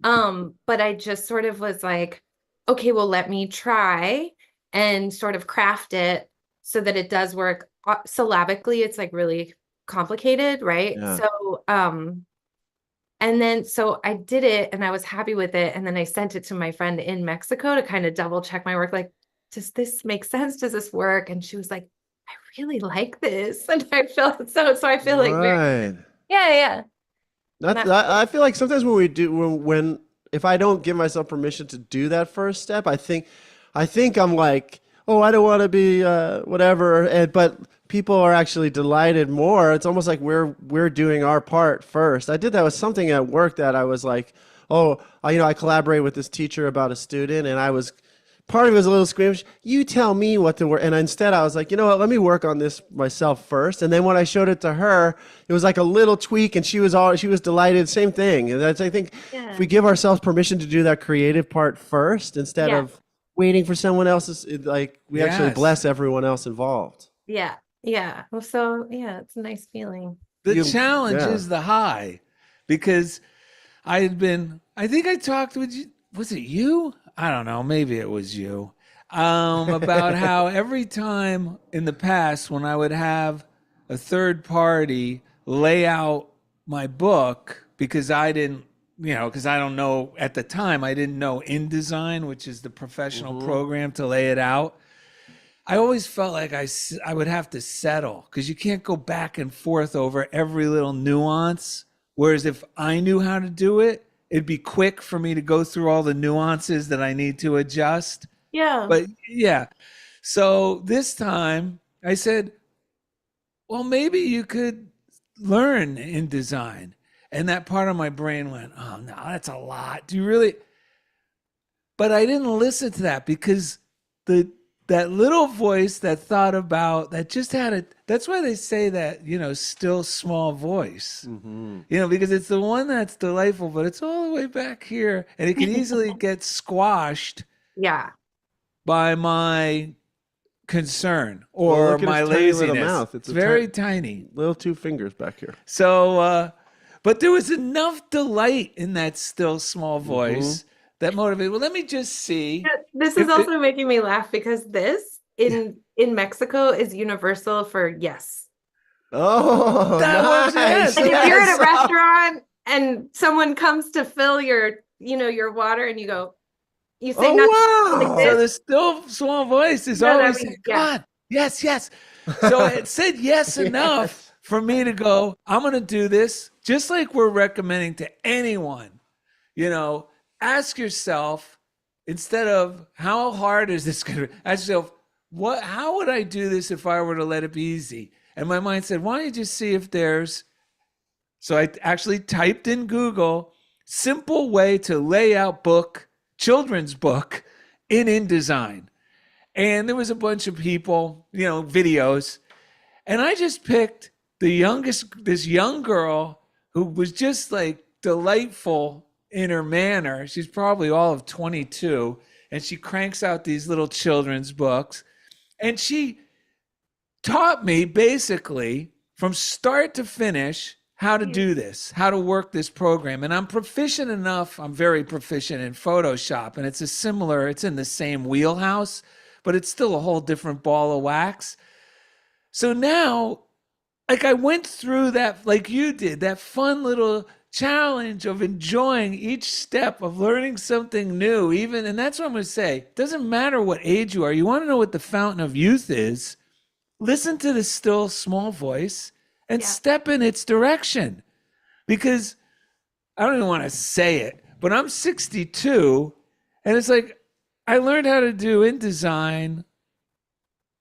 Speaker 3: But I just sort of was like, okay, well, let me try and sort of craft it so that it does work. Syllabically, it's like really complicated, right?
Speaker 2: yeah.
Speaker 3: And then so I did it and I was happy with it. And then I sent it to my friend in Mexico to kind of double check my work. Like, does this make sense? Does this work? And she was like, I really like this. And I felt so I feel like very,
Speaker 2: Right.
Speaker 3: yeah, yeah. And
Speaker 2: That's, I feel like sometimes when we do, when, if I don't give myself permission to do that first step, I think I'm like, oh, I don't want to be whatever. But people are actually delighted more. It's almost like we're doing our part first. I did that with something at work that I was like, oh, I collaborate with this teacher about a student, and I was part of it was a little squeamish. You tell me what to work, and instead I was like, you know what? Let me work on this myself first. And then when I showed it to her, it was like a little tweak, and she was delighted. Same thing. And that's, I think,
Speaker 3: yeah.
Speaker 2: if we give ourselves permission to do that creative part first instead
Speaker 3: Yeah.
Speaker 2: of waiting for someone else's, like we actually
Speaker 1: Yes.
Speaker 2: bless everyone else involved.
Speaker 3: Yeah. Yeah. Well, so yeah, it's a nice feeling.
Speaker 1: The challenge
Speaker 2: yeah.
Speaker 1: is the high, because I think I talked with you. Was it you? I don't know. Maybe it was you. About how every time in the past when I would have a third party lay out my book, because I didn't, because I don't know at the time, I didn't know InDesign, which is the professional program to lay it out. I always felt like I would have to settle, because you can't go back and forth over every little nuance. Whereas if I knew how to do it, it'd be quick for me to go through all the nuances that I need to adjust.
Speaker 3: Yeah.
Speaker 1: But yeah, so this time I said, well, maybe you could learn InDesign. And that part of my brain went, oh, no, that's a lot. Do you really? But I didn't listen to that, because that little voice that thought about, that just had it. That's why they say that, still small voice, because it's the one that's delightful, but it's all the way back here, and it can easily get squashed
Speaker 3: Yeah.
Speaker 1: by my concern
Speaker 2: Well,
Speaker 1: or
Speaker 2: look at
Speaker 1: my
Speaker 2: his tiny little
Speaker 1: laziness.
Speaker 2: mouth.
Speaker 1: It's
Speaker 2: a
Speaker 1: very tiny.
Speaker 2: Little two fingers back here.
Speaker 1: So, but there was enough delight in that still small voice that motivated. Well, let me just see.
Speaker 3: This is also making me laugh because this in Mexico is universal for yes.
Speaker 2: Oh,
Speaker 1: That was
Speaker 2: nice.
Speaker 1: yes.
Speaker 3: Like if you're at a
Speaker 2: Yes.
Speaker 3: restaurant and someone comes to fill your water and you say
Speaker 2: Oh,
Speaker 3: nothing
Speaker 2: wow.
Speaker 3: like
Speaker 1: So
Speaker 3: this.
Speaker 1: the still small voice is
Speaker 3: No, that
Speaker 1: always
Speaker 3: means
Speaker 1: saying,
Speaker 3: yes.
Speaker 1: God, yes, yes. So it said yes enough for me to go, I'm going to do this, just like we're recommending to anyone. Ask yourself, instead of how hard is this going to be, ask yourself, how would I do this if I were to let it be easy? And my mind said, why don't you just see if there's, so I actually typed in Google, simple way to lay out children's book in InDesign. And there was a bunch of people, videos. And I just picked this young girl who was just like delightful in her manner. She's probably all of 22. And she cranks out these little children's books. And she taught me basically from start to finish how to do this, how to work this program. And I'm proficient enough. I'm very proficient in Photoshop, and it's in the same wheelhouse, but it's still a whole different ball of wax. So now, like I went through that, like you did, that fun little challenge of enjoying each step of learning something new, and that's what I'm going to say. It doesn't matter what age you are. You want to know what the fountain of youth is. Listen to the still small voice and step in its direction. Because I don't even want to say it, but I'm 62, and it's like I learned how to do InDesign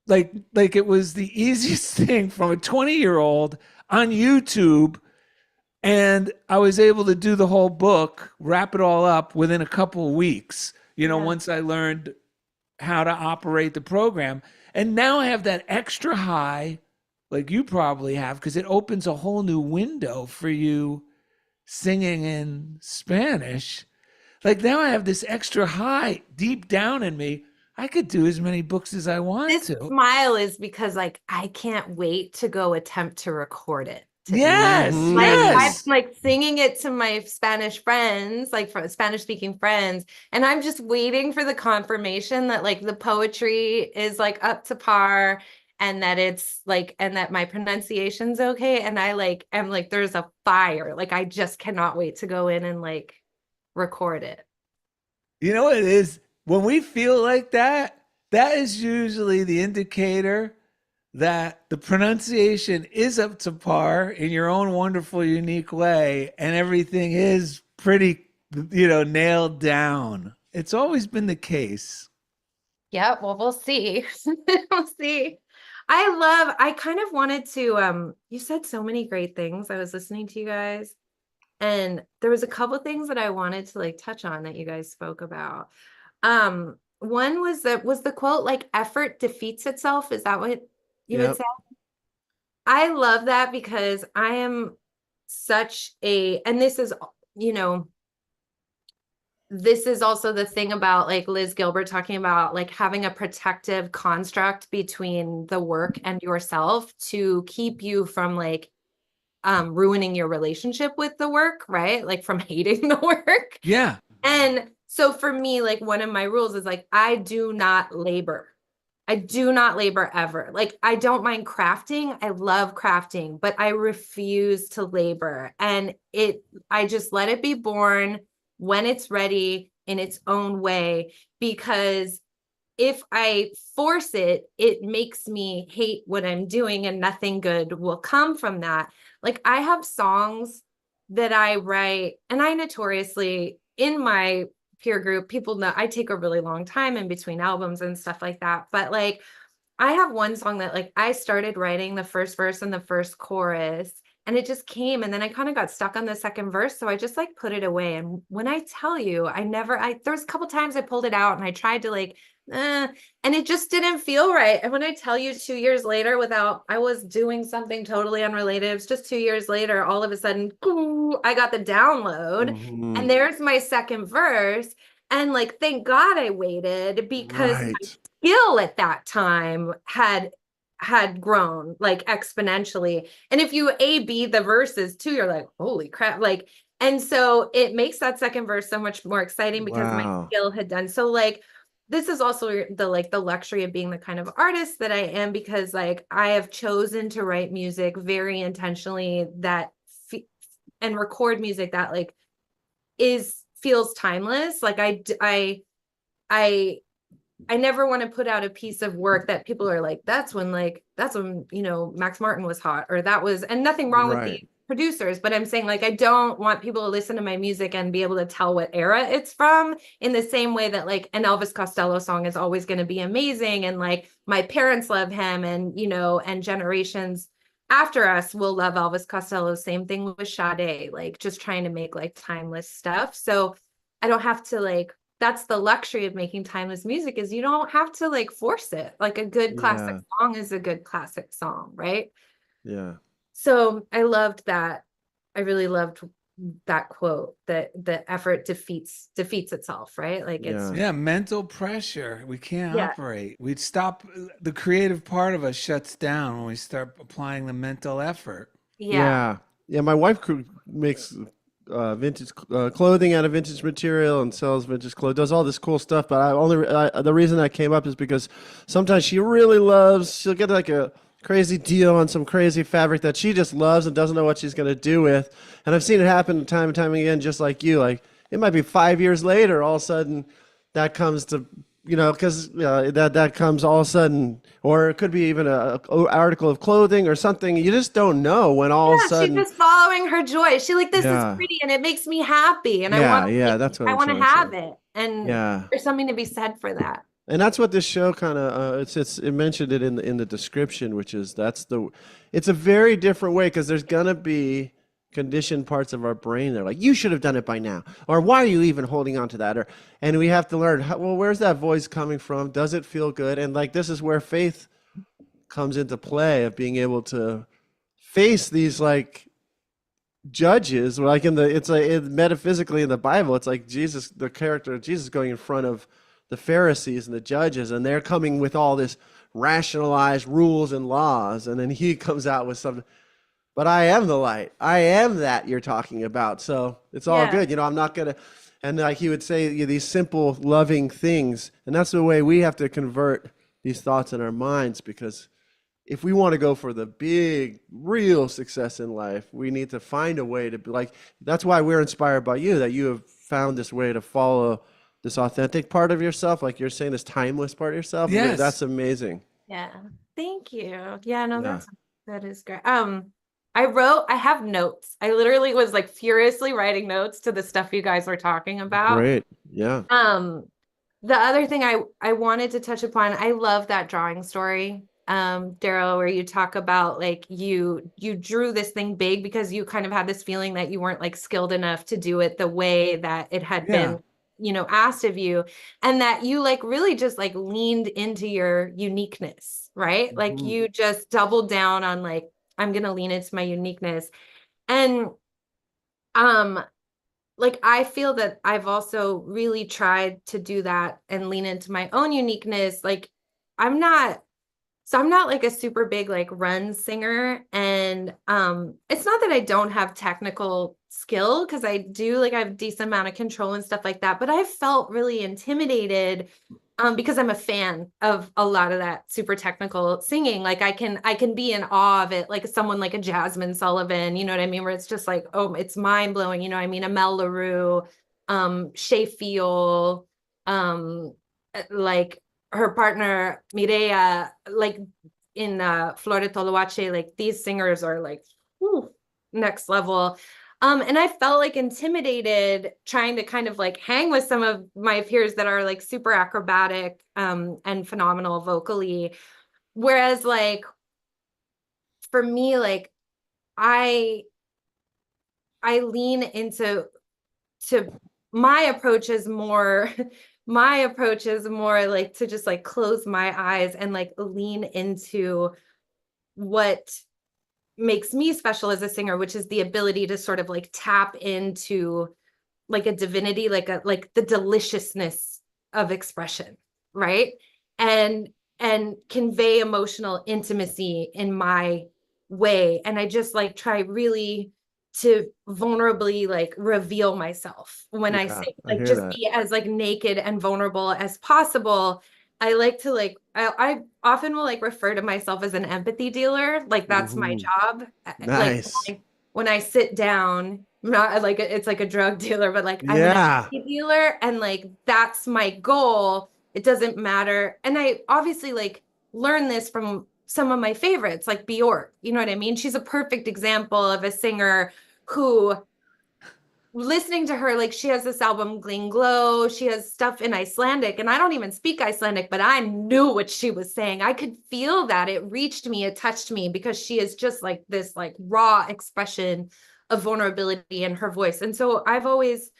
Speaker 1: like it was the easiest thing from a 20-year-old on YouTube. And I was able to do the whole book, wrap it all up within a couple of weeks,
Speaker 3: Yeah.
Speaker 1: once I learned how to operate the program. And now I have that extra high, like you probably have, because it opens a whole new window for you singing in Spanish. Like now I have this extra high deep down in me. I could do as many books as I want
Speaker 3: This
Speaker 1: to.
Speaker 3: smile is because like I can't wait to go attempt to record it.
Speaker 1: Yes,
Speaker 3: Like I'm
Speaker 1: yes.
Speaker 3: like singing it to my Spanish friends, like for Spanish speaking friends, and I'm just waiting for the confirmation that like the poetry is like up to par and that it's like and that my pronunciation's okay. And I like am like there's a fire. Like I just cannot wait to go in and like record it.
Speaker 1: You know what it is? When we feel like that, that is usually the indicator that the pronunciation is up to par in your own wonderful, unique way, and everything is pretty, nailed down. It's always been the case.
Speaker 3: Yeah, well, we'll see. We'll see. I kind of wanted to, you said so many great things. I was listening to you guys, and there was a couple things that I wanted to like touch on that you guys spoke about. One was the quote like effort defeats itself. Is that what you had
Speaker 2: Yep.
Speaker 3: said? I love that because I am such and this is, you know, this is also the thing about like Liz Gilbert talking about like having a protective construct between the work and yourself to keep you from like ruining your relationship with the work, right? Like from hating the work.
Speaker 1: Yeah.
Speaker 3: And so for me, like one of my rules is like I do not labor. I do not labor ever. Like I don't mind crafting. I love crafting, but I refuse to labor. And I just let it be born when it's ready in its own way, because if I force it, it makes me hate what I'm doing and nothing good will come from that. Like I have songs that I write, and I notoriously in my peer group, people know I take a really long time in between albums and stuff like that. But like I have one song that like I started writing the first verse and the first chorus and it just came, and then I kind of got stuck on the second verse, so I just like put it away. And when I tell you, there was a couple times I pulled it out and I tried to like and it just didn't feel right. And when I tell you 2 years later, I was doing something totally unrelated, it was just 2 years later, all of a sudden I got the download and there's my second verse. And like, thank God I waited, because
Speaker 2: Right.
Speaker 3: skill at that time had grown like exponentially. And if you A/B the verses too, you're like, holy crap. Like, and so it makes that second verse so much more exciting because my
Speaker 2: Wow.
Speaker 3: skill had done. So like, this is also the luxury of being the kind of artist that I am, because like I have chosen to write music very intentionally and record music that like feels timeless. Like I never want to put out a piece of work that people are like, that's when Max Martin was hot, or that was, and nothing wrong with the producers, but I'm saying like, I don't want people to listen to my music and be able to tell what era it's from, in the same way that like an Elvis Costello song is always going to be amazing. And like my parents love him, and, and generations after us will love Elvis Costello. Same thing with Sade, like just trying to make like timeless stuff. So I don't have to like, that's the luxury of making timeless music, is you don't have to like force it. Like a good classic song is a good classic song, right?
Speaker 2: Yeah.
Speaker 3: So I loved that. I really loved that quote, that the effort defeats itself, right? Like it's
Speaker 1: Yeah, mental pressure. We can't
Speaker 3: Yeah.
Speaker 1: operate. We'd stop. The creative part of us shuts down when we start applying the mental effort.
Speaker 3: yeah.
Speaker 2: Yeah. My wife makes vintage clothing out of vintage material and sells vintage clothes, does all this cool stuff. But the reason that came up is because sometimes she'll get like a crazy deal on some crazy fabric that she just loves and doesn't know what she's going to do with. And I've seen it happen time and time again, just like you. Like it might be 5 years later, all of a sudden that comes to, because that comes all of a sudden, or it could be even a article of clothing or something. You just don't know when all of a sudden.
Speaker 3: She's just following her joy. She like, this
Speaker 2: Yeah.
Speaker 3: is pretty and it makes me happy, and
Speaker 2: That's what
Speaker 3: I
Speaker 2: I'm
Speaker 3: want to
Speaker 2: trying to
Speaker 3: have
Speaker 2: say.
Speaker 3: it. And
Speaker 2: Yeah.
Speaker 3: there's something to be said for that.
Speaker 2: And that's what this show kind of it mentioned it in the description, which is it's a very different way because there's gonna be conditioned parts of our brain that are like, you should have done it by now, or why are you even holding on to that, and we have to learn well, where's that voice coming from? Does it feel good? And like this is where faith comes into play, of being able to face these like judges, like metaphysically in the Bible, it's like Jesus, the character of Jesus, going in front of the Pharisees and the judges, and they're coming with all this rationalized rules and laws, and then he comes out with something. But I am the light. I am that you're talking about. So it's all good. I'm not gonna. And like he would say, these simple, loving things, and that's the way we have to convert these thoughts in our minds, because if we want to go for the big, real success in life, we need to find a way to be like, that's why we're inspired by you, that you have found this way to follow this authentic part of yourself, like you're saying, this timeless part of yourself.
Speaker 1: Yes.
Speaker 2: That's amazing.
Speaker 3: Yeah. Thank you. Yeah, no, that is great. I have notes. I literally was like furiously writing notes to the stuff you guys were talking about.
Speaker 2: Great. Yeah.
Speaker 3: The other thing I wanted to touch upon, I love that drawing story, Darrell, where you talk about like you drew this thing big because you kind of had this feeling that you weren't like skilled enough to do it the way that it had been, asked of you, and that you like really just like leaned into your uniqueness, right? Like you just doubled down on like, I'm going to lean into my uniqueness. And like I feel that I've also really tried to do that and lean into my own uniqueness. Like I'm not like a super big like run singer, and it's not that I don't have technical skill, because I do, like I have a decent amount of control and stuff like that, but I felt really intimidated because I'm a fan of a lot of that super technical singing. Like I can be in awe of it, like someone like a Jasmine Sullivan, you know what I mean, where it's just like, oh, it's mind blowing, you know what I mean, Amel LaRue, Shay Fiel, like her partner Mireya, like in Flor de Toloache, like these singers are like whew, next level. And I felt like intimidated trying to kind of like hang with some of my peers that are like super acrobatic and phenomenal vocally. Whereas like for me, like I lean into my approach is more like to just like close my eyes and like lean into what makes me special as a singer, which is the ability to sort of like tap into like a divinity, like the deliciousness of expression, right? And convey emotional intimacy in my way. And I just like try really to vulnerably like reveal myself when I sing, like just
Speaker 2: that.
Speaker 3: be as like naked and vulnerable as possible. I like to like, I often will like refer to myself as an empathy dealer. Like that's my job.
Speaker 2: Nice.
Speaker 3: Like when I sit down, not like it's like a drug dealer, but like I'm an empathy dealer, and like that's my goal. It doesn't matter. And I obviously like learned this from some of my favorites, like Bjork. You know what I mean? She's a perfect example of a singer who, listening to her, like she has this album Gling Glow, she has stuff in Icelandic, and I don't even speak Icelandic, but I knew what she was saying. I could feel that. It reached me, it touched me, because she is just like this like raw expression of vulnerability in her voice. And so I've always,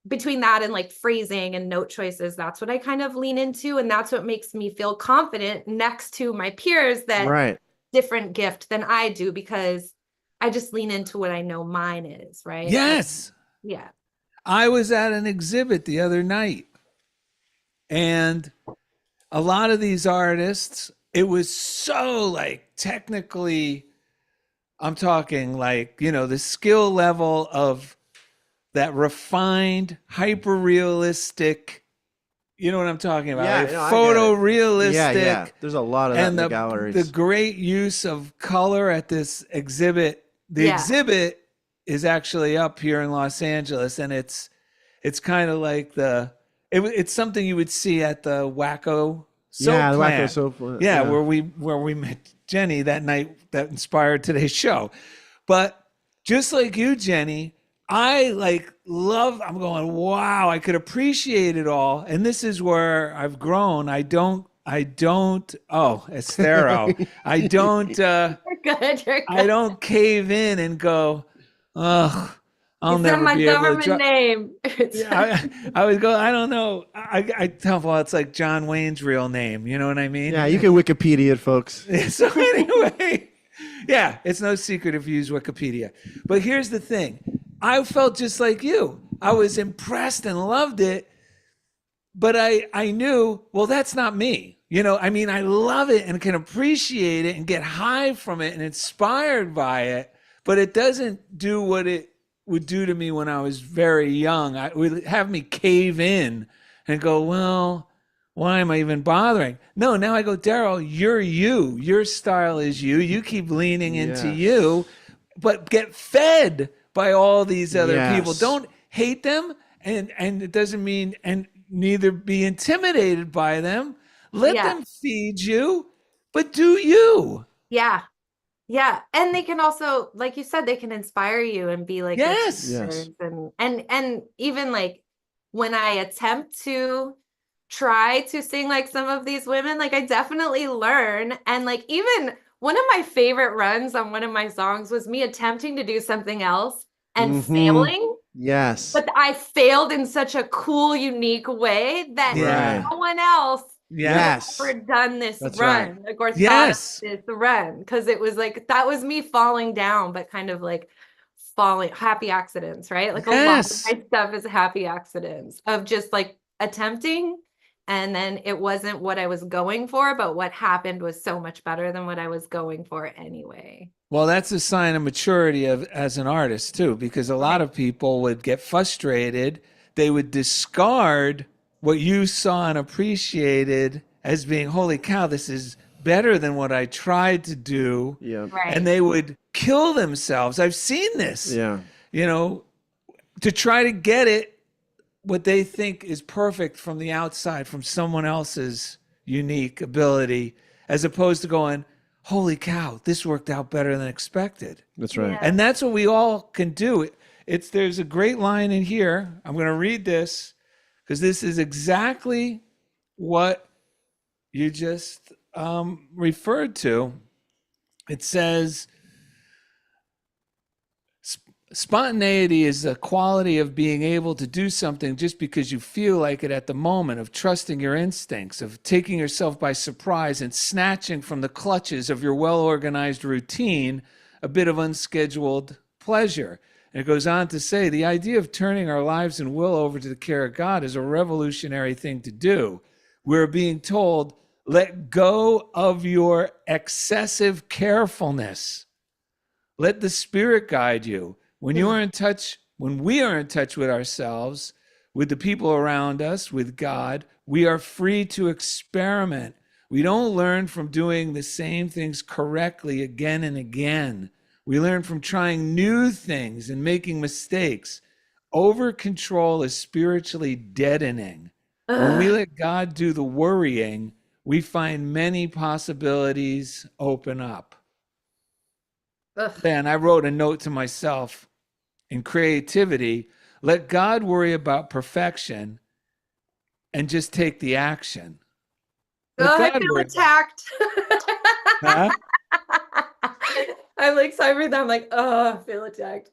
Speaker 3: between that and like phrasing and note choices, that's what I kind of lean into, and that's what makes me feel confident next to my peers that different gift than I do, because I just lean into what I know mine is, right?
Speaker 1: Yes.
Speaker 3: Yeah.
Speaker 1: I was at an exhibit the other night, and a lot of these artists, it was so like technically, I'm talking like, the skill level of that refined, hyper realistic, you know what I'm talking about?
Speaker 2: Yeah,
Speaker 1: like
Speaker 2: photorealistic.
Speaker 1: Yeah.
Speaker 2: There's a lot of that in the galleries.
Speaker 1: The great use of color at this exhibit. The exhibit is actually up here in Los Angeles, and it's kind of like it's something you would see at the Wacko Soap Plant.
Speaker 2: Wacko Soap Plant.
Speaker 1: Yeah, where we met Jenny that night that inspired today's show. But just like you, Jenny, I like love, I'm going, wow, I could appreciate it all. And this is where I've grown. Esthero. I don't,
Speaker 3: You're good. You're
Speaker 1: I
Speaker 3: good.
Speaker 1: don't cave in and go, ugh, I'll
Speaker 3: You said
Speaker 1: never
Speaker 3: my
Speaker 1: be able to
Speaker 3: government
Speaker 1: drive.
Speaker 3: name.
Speaker 1: Yeah, I would go, I don't know. I tell them, well, it's like John Wayne's real name. You know what I mean?
Speaker 2: Yeah, you can Wikipedia it, folks.
Speaker 1: So anyway, yeah, it's no secret if you use Wikipedia. But here's the thing. I felt just like you. I was impressed and loved it, but I knew, well, that's not me. I mean, I love it and can appreciate it and get high from it and inspired by it, but it doesn't do what it would do to me when I was very young. It would have me cave in and go, well, why am I even bothering? No, now I go, Darrell, you're you. Your style is you. You keep leaning into
Speaker 2: Yes.
Speaker 1: you, but get fed by all these other people.
Speaker 2: Yes.
Speaker 1: Don't hate them, and it doesn't mean, and neither be intimidated by them. Let
Speaker 3: Yeah.
Speaker 1: them feed you, but do you.
Speaker 3: Yeah. Yeah. And they can also, like you said, they can inspire you and be like, your
Speaker 1: Yes.
Speaker 3: teachers. And even like when I attempt to try to sing like some of these women, like I definitely learn. And like even one of my favorite runs on one of my songs was me attempting to do something else and failing.
Speaker 2: Yes.
Speaker 3: But I failed in such a cool, unique way that
Speaker 1: Yeah.
Speaker 3: no one else
Speaker 2: Yes.
Speaker 3: ever done this
Speaker 2: That's
Speaker 3: run. Of course,
Speaker 1: Yes.
Speaker 3: this run, because it was like that was me falling down, but kind of like falling happy accidents, right? Like a lot of
Speaker 1: Yes.
Speaker 3: my stuff is happy accidents of just like attempting, and then it wasn't what I was going for, but what happened was so much better than what I was going for anyway.
Speaker 1: Well, that's a sign of maturity as an artist too, because a lot of people would get frustrated. They would discard what you saw and appreciated as being, holy cow, this is better than what I tried to do.
Speaker 2: Yeah.
Speaker 3: Right.
Speaker 1: And they would kill themselves. I've seen this,
Speaker 2: Yeah.
Speaker 1: To try to get it, what they think is perfect from the outside, from someone else's unique ability, as opposed to going, holy cow, this worked out better than expected.
Speaker 2: That's right.
Speaker 3: Yeah.
Speaker 1: And that's what we all can do. There's a great line in here. I'm going to read this because this is exactly what you just referred to. It says, spontaneity is the quality of being able to do something just because you feel like it at the moment, of trusting your instincts, of taking yourself by surprise and snatching from the clutches of your well-organized routine a bit of unscheduled pleasure. And it goes on to say, the idea of turning our lives and will over to the care of God is a revolutionary thing to do. We're being told, let go of your excessive carefulness. Let the Spirit guide you. When we are in touch with ourselves, with the people around us, with God, we are free to experiment. We don't learn from doing the same things correctly again and again. We learn from trying new things and making mistakes. Over control is spiritually deadening. When we let God do the worrying, we find many possibilities open up. And I wrote a note to myself in creativity, let God worry about perfection and just take the action.
Speaker 3: I feel attacked.
Speaker 1: Huh?
Speaker 3: I'm like, so I read that, I'm like, oh, I feel attacked.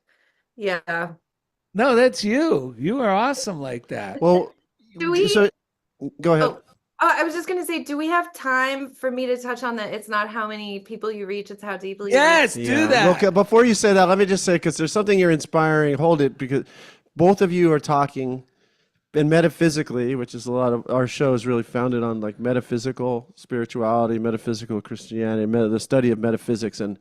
Speaker 3: Yeah.
Speaker 1: No, that's you. You are awesome like that.
Speaker 2: Well,
Speaker 3: Do we-
Speaker 2: so go ahead.
Speaker 3: Oh, I was just going to say, do we have time for me to touch on that? It's not how many people you reach, it's how deeply you
Speaker 1: Yes,
Speaker 3: reach.
Speaker 1: do that.
Speaker 2: Okay, before you say that, let me just say, because there's something you're inspiring. Hold it, because both of you are talking, and metaphysically, which is a lot of our show is really founded on like metaphysical spirituality, metaphysical Christianity, the study of metaphysics, and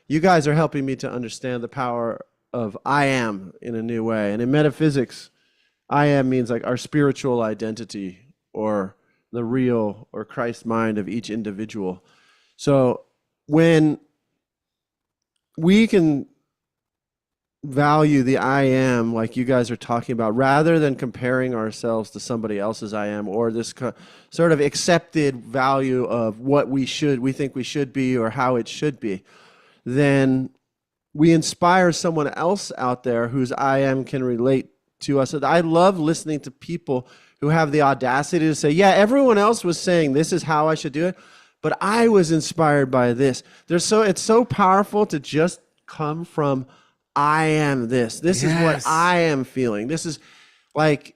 Speaker 2: you guys are helping me to understand the power of I am in a new way. And in metaphysics, I am means like our spiritual identity, or the real or Christ mind of each individual. So when we can value the I am, like you guys are talking about, rather than comparing ourselves to somebody else's I am, or this sort of accepted value of what we think we should be or how it should be, then we inspire someone else out there whose I am can relate to us. I love listening to people who have the audacity to say, yeah, everyone else was saying this is how I should do it, but I was inspired by this. It's so powerful to just come from I am this. This is what
Speaker 1: Yes.
Speaker 2: I am feeling. This is like,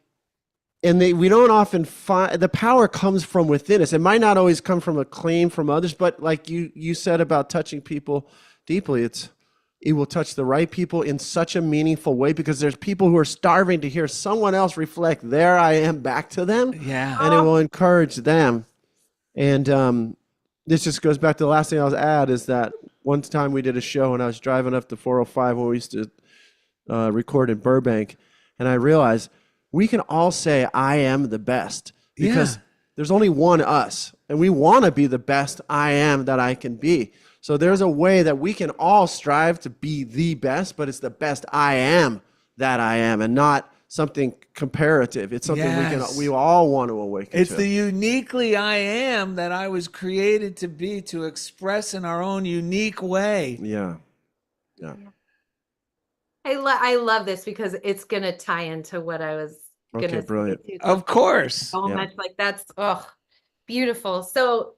Speaker 2: and we don't often find the power comes from within us. It might not always come from acclaim from others, but like you said about touching people deeply, it will touch the right people in such a meaningful way, because there's people who are starving to hear someone else reflect their I am back to them.
Speaker 1: Yeah.
Speaker 2: And it will encourage them. And this just goes back to the last thing I'll add, is that one time we did a show and I was driving up the 405 when we used to record in Burbank, and I realized we can all say I am the best, because
Speaker 1: Yeah.
Speaker 2: there's only one us, and we want to be the best I am that I can be. So there's a way that we can all strive to be the best, but it's the best I am that I am, and not something comparative. It's something
Speaker 1: Yes.
Speaker 2: we all want to awaken
Speaker 1: It's
Speaker 2: to.
Speaker 1: the uniquely I am that I was created to be, to express in our own unique way.
Speaker 2: Yeah.
Speaker 3: I love this because it's gonna tie into what I was
Speaker 2: Okay,
Speaker 3: gonna
Speaker 2: brilliant.
Speaker 3: say too.
Speaker 1: Of course.
Speaker 3: So
Speaker 2: Yeah.
Speaker 3: much like that's beautiful. So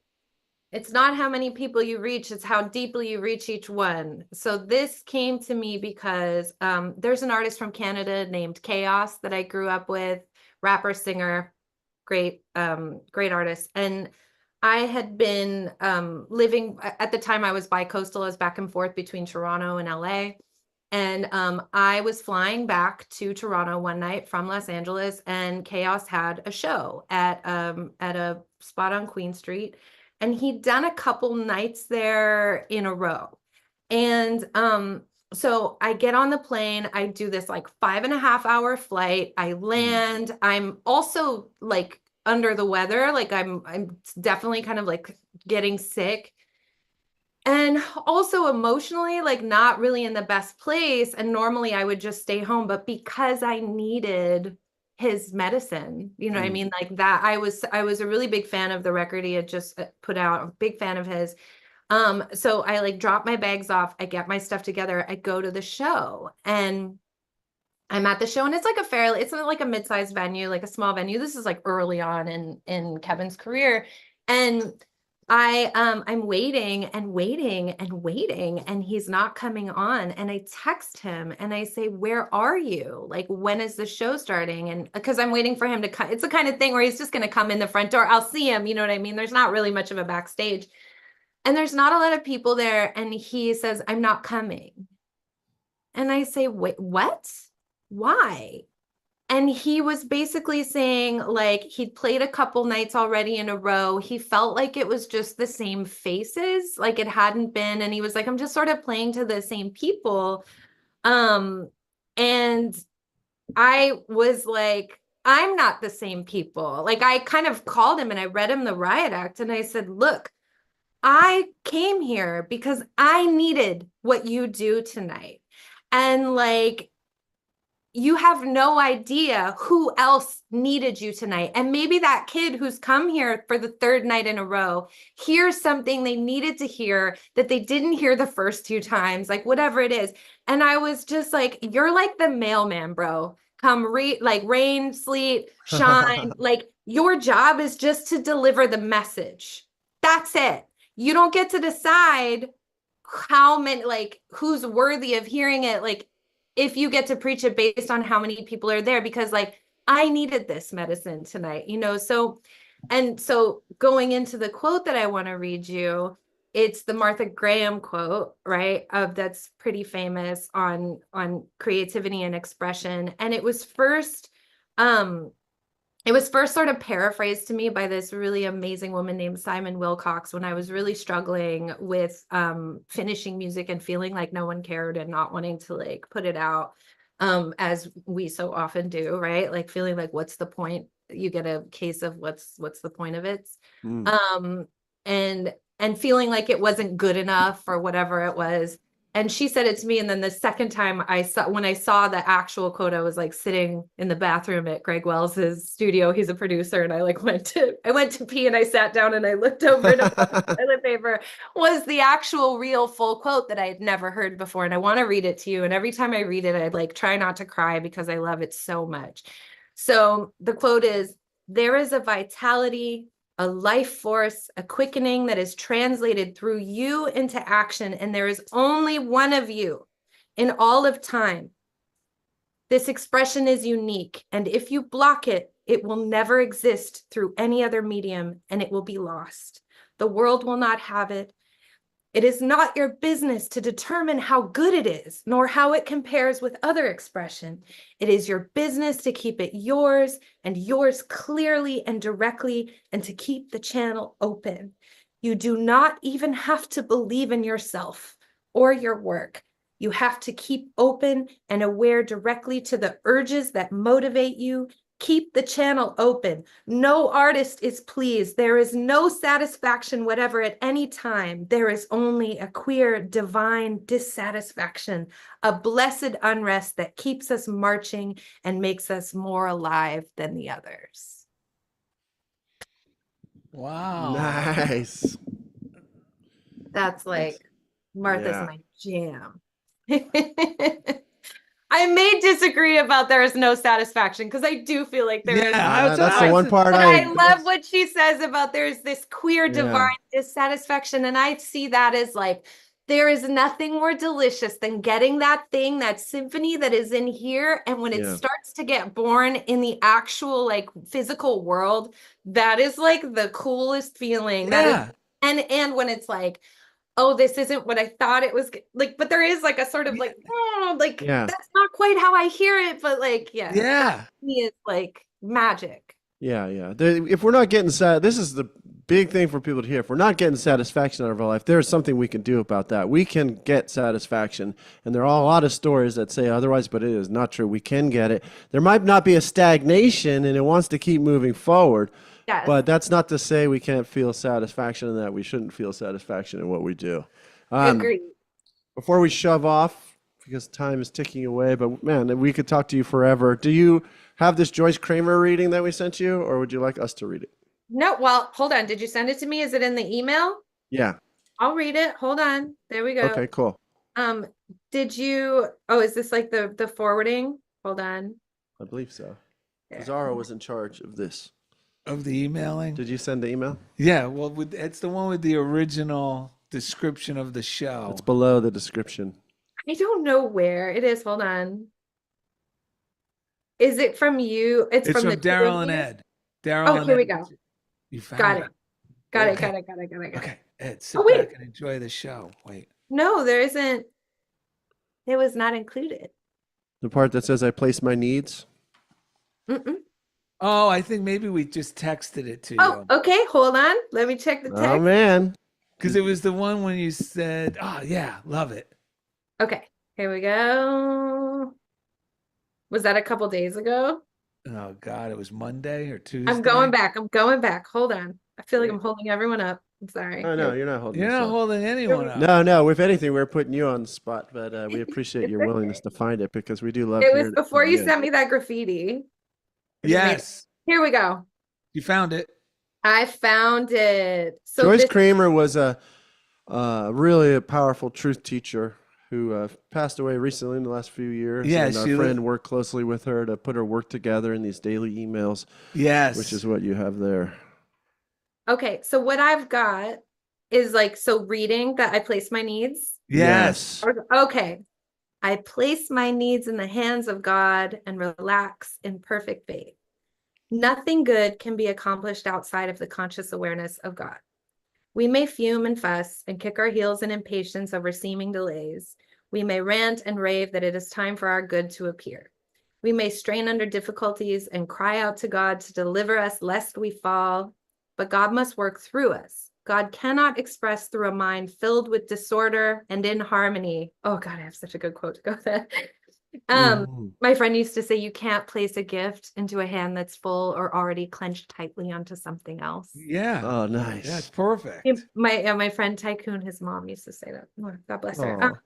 Speaker 3: it's not how many people you reach, it's how deeply you reach each one. So this came to me because there's an artist from Canada named Chaos that I grew up with, rapper, singer, great artist. And I had been living at the time. I was bi-coastal. I was back and forth between Toronto and LA. And I was flying back to Toronto one night from Los Angeles, and Chaos had a show at a spot on Queen Street, and he'd done a couple nights there in a row. And so I get on the plane, I do this like 5.5 hour flight, I land, I'm also like under the weather, like I'm definitely kind of like getting sick. And also emotionally, like not really in the best place. And normally I would just stay home, but because I needed his medicine, you know what I mean? Like that, I was a really big fan of the record he had just put out, a big fan of his. So I like drop my bags off, I get my stuff together, I go to the show, and I'm at the show, and it's like it's not like a mid-sized venue, like a small venue. This is like early on in Kevin's career. And I'm waiting and waiting and waiting, and he's not coming on. And I text him and I say, where are you? Like, when is the show starting? And because I'm waiting for him to come. It's the kind of thing where he's just going to come in the front door. I'll see him. You know what I mean? There's not really much of a backstage, and there's not a lot of people there. And he says, I'm not coming. And I say, wait, what? Why? And he was basically saying, like, he'd played a couple nights already in a row. He felt like it was just the same faces, like it hadn't been. And he was like, I'm just sort of playing to the same people. And I was like, I'm not the same people. Like, I kind of called him and I read him the riot act, and I said, look, I came here because I needed what you do tonight. And like, you have no idea who else needed you tonight. And maybe that kid who's come here for the third night in a row hears something they needed to hear that they didn't hear the first 2 times, like whatever it is. And I was just like, you're like the mailman, bro. Come like rain, sleet, shine. Like, your job is just to deliver the message. That's it. You don't get to decide how many, like, who's worthy of hearing it. Like, if you get to preach it based on how many people are there, because like, I needed this medicine tonight, you know? So, and so going into the quote that I want to read you, it's the Martha Graham quote, right? That's pretty famous on creativity and expression. And it was first sort of paraphrased to me by this really amazing woman named Simon Wilcox when I was really struggling with finishing music and feeling like no one cared and not wanting to like put it out, as we so often do, right? Like feeling like, what's the point? You get a case of what's the point of it? And feeling like it wasn't good enough or whatever it was. and she said it to me. And then the second time when I saw the actual quote, I was like sitting in the bathroom at Greg Wells's studio. He's a producer. And I went to pee, and I sat down and I looked over to the toilet paper, was the actual real full quote that I had never heard before. And I want to read it to you. And every time I read it, I like try not to cry because I love it so much. So the quote is, "There is a vitality, a life force, a quickening that is translated through you into action, and there is only one of you in all of time. This expression is unique, and if you block it, it will never exist through any other medium, and it will be lost. The world will not have it. It is not your business to determine how good it is, nor how it compares with other expression. It is your business to keep it yours, and yours clearly and directly, and to keep the channel open. You do not even have to believe in yourself or your work. You have to keep open and aware directly to the urges that motivate you. Keep the channel open. No artist is pleased. There is no satisfaction whatever at any time. There is only a queer, divine dissatisfaction, a blessed unrest that keeps us marching and makes us more alive than the others."
Speaker 1: Wow.
Speaker 2: Nice.
Speaker 3: That's like, Martha's
Speaker 2: Yeah.
Speaker 3: my jam. I may disagree about there is no satisfaction, because I do feel like there is.
Speaker 2: That's the one part
Speaker 3: But I love what she says about there's this queer divine dissatisfaction. And I see that as like, there is nothing more delicious than getting that thing, that symphony that is in here. And when it starts to get born in the actual like physical world, that is like the coolest feeling.
Speaker 1: Yeah.
Speaker 3: And when it's like, oh, this isn't what I thought it was like, but there is like a sort of like, oh, like that's not quite how I hear it, but like,
Speaker 1: Yeah.
Speaker 3: It's like magic.
Speaker 2: Yeah. If we're not getting this is the big thing for people to hear. If we're not getting satisfaction out of our life, there's something we can do about that. We can get satisfaction, and there are a lot of stories that say otherwise, but it is not true. We can get it. There might not be a stagnation, and it wants to keep moving forward.
Speaker 3: Yes.
Speaker 2: But that's not to say we can't feel satisfaction, and that we shouldn't feel satisfaction in what we do.
Speaker 3: Agreed.
Speaker 2: Before we shove off, because time is ticking away, but man, we could talk to you forever. Do you have this Joyce Kramer reading that we sent you, or would you like us to read it?
Speaker 3: No, well, hold on. Did you send it to me? Is it in the email?
Speaker 2: Yeah.
Speaker 3: I'll read it. Hold on. There we go.
Speaker 2: Okay, cool.
Speaker 3: Is this like the forwarding? Hold on.
Speaker 2: I believe so. Zara was in charge of this.
Speaker 1: Of the emailing?
Speaker 2: Did you send the email?
Speaker 1: Yeah, well, it's the one with the original description of the show.
Speaker 2: It's below the description.
Speaker 3: I don't know where it is. Hold on. Is it from you? It's from
Speaker 1: Darrell and Ed. Darrell and
Speaker 3: here
Speaker 1: Ed.
Speaker 3: we go.
Speaker 1: You found
Speaker 3: Got it. Got it.
Speaker 1: Okay, Ed, sit
Speaker 3: wait.
Speaker 1: back and enjoy the show. Wait.
Speaker 3: No, there isn't. It was not included.
Speaker 2: The part that says I place my needs?
Speaker 3: Mm-mm.
Speaker 1: Oh, I think maybe we just texted it to you.
Speaker 3: Oh, okay. Hold on. Let me check the text.
Speaker 2: Oh, man.
Speaker 1: Because it was the one when you said, oh, yeah, love it.
Speaker 3: Okay, here we go. Was that a couple days ago?
Speaker 1: Oh, God, it was Monday or Tuesday.
Speaker 3: I'm going back. Hold on. I feel like I'm holding everyone up. I'm sorry.
Speaker 2: Oh, no, you're not holding
Speaker 1: You're not holding anyone up.
Speaker 2: No. If anything, we're putting you on the spot, but we appreciate your willingness to find it because we do love
Speaker 3: it. Was before you sent me that graffiti.
Speaker 1: Yes.
Speaker 3: Here we go.
Speaker 1: You found it.
Speaker 3: I found it. So
Speaker 2: Joyce Kramer was really a powerful truth teacher who passed away recently in the last few years.
Speaker 1: Yeah,
Speaker 2: and our friend worked closely with her to put her work together in these daily emails.
Speaker 1: Yes.
Speaker 2: Which is what you have there.
Speaker 3: Okay, so what I've got is reading that I place my needs.
Speaker 1: Yes.
Speaker 3: Okay. I place my needs in the hands of God and relax in perfect faith. Nothing good can be accomplished outside of the conscious awareness of God. We may fume and fuss and kick our heels in impatience over seeming delays. We may rant and rave that it is time for our good to appear. We may strain under difficulties and cry out to God to deliver us lest we fall, but God must work through us. God cannot express through a mind filled with disorder and inharmony. Oh God, I have such a good quote to go with that. My friend used to say, you can't place a gift into a hand that's full or already clenched tightly onto something else.
Speaker 1: Yeah.
Speaker 2: Oh, nice.
Speaker 1: That's perfect.
Speaker 3: My friend Tycoon, his mom used to say that. Oh, God bless her.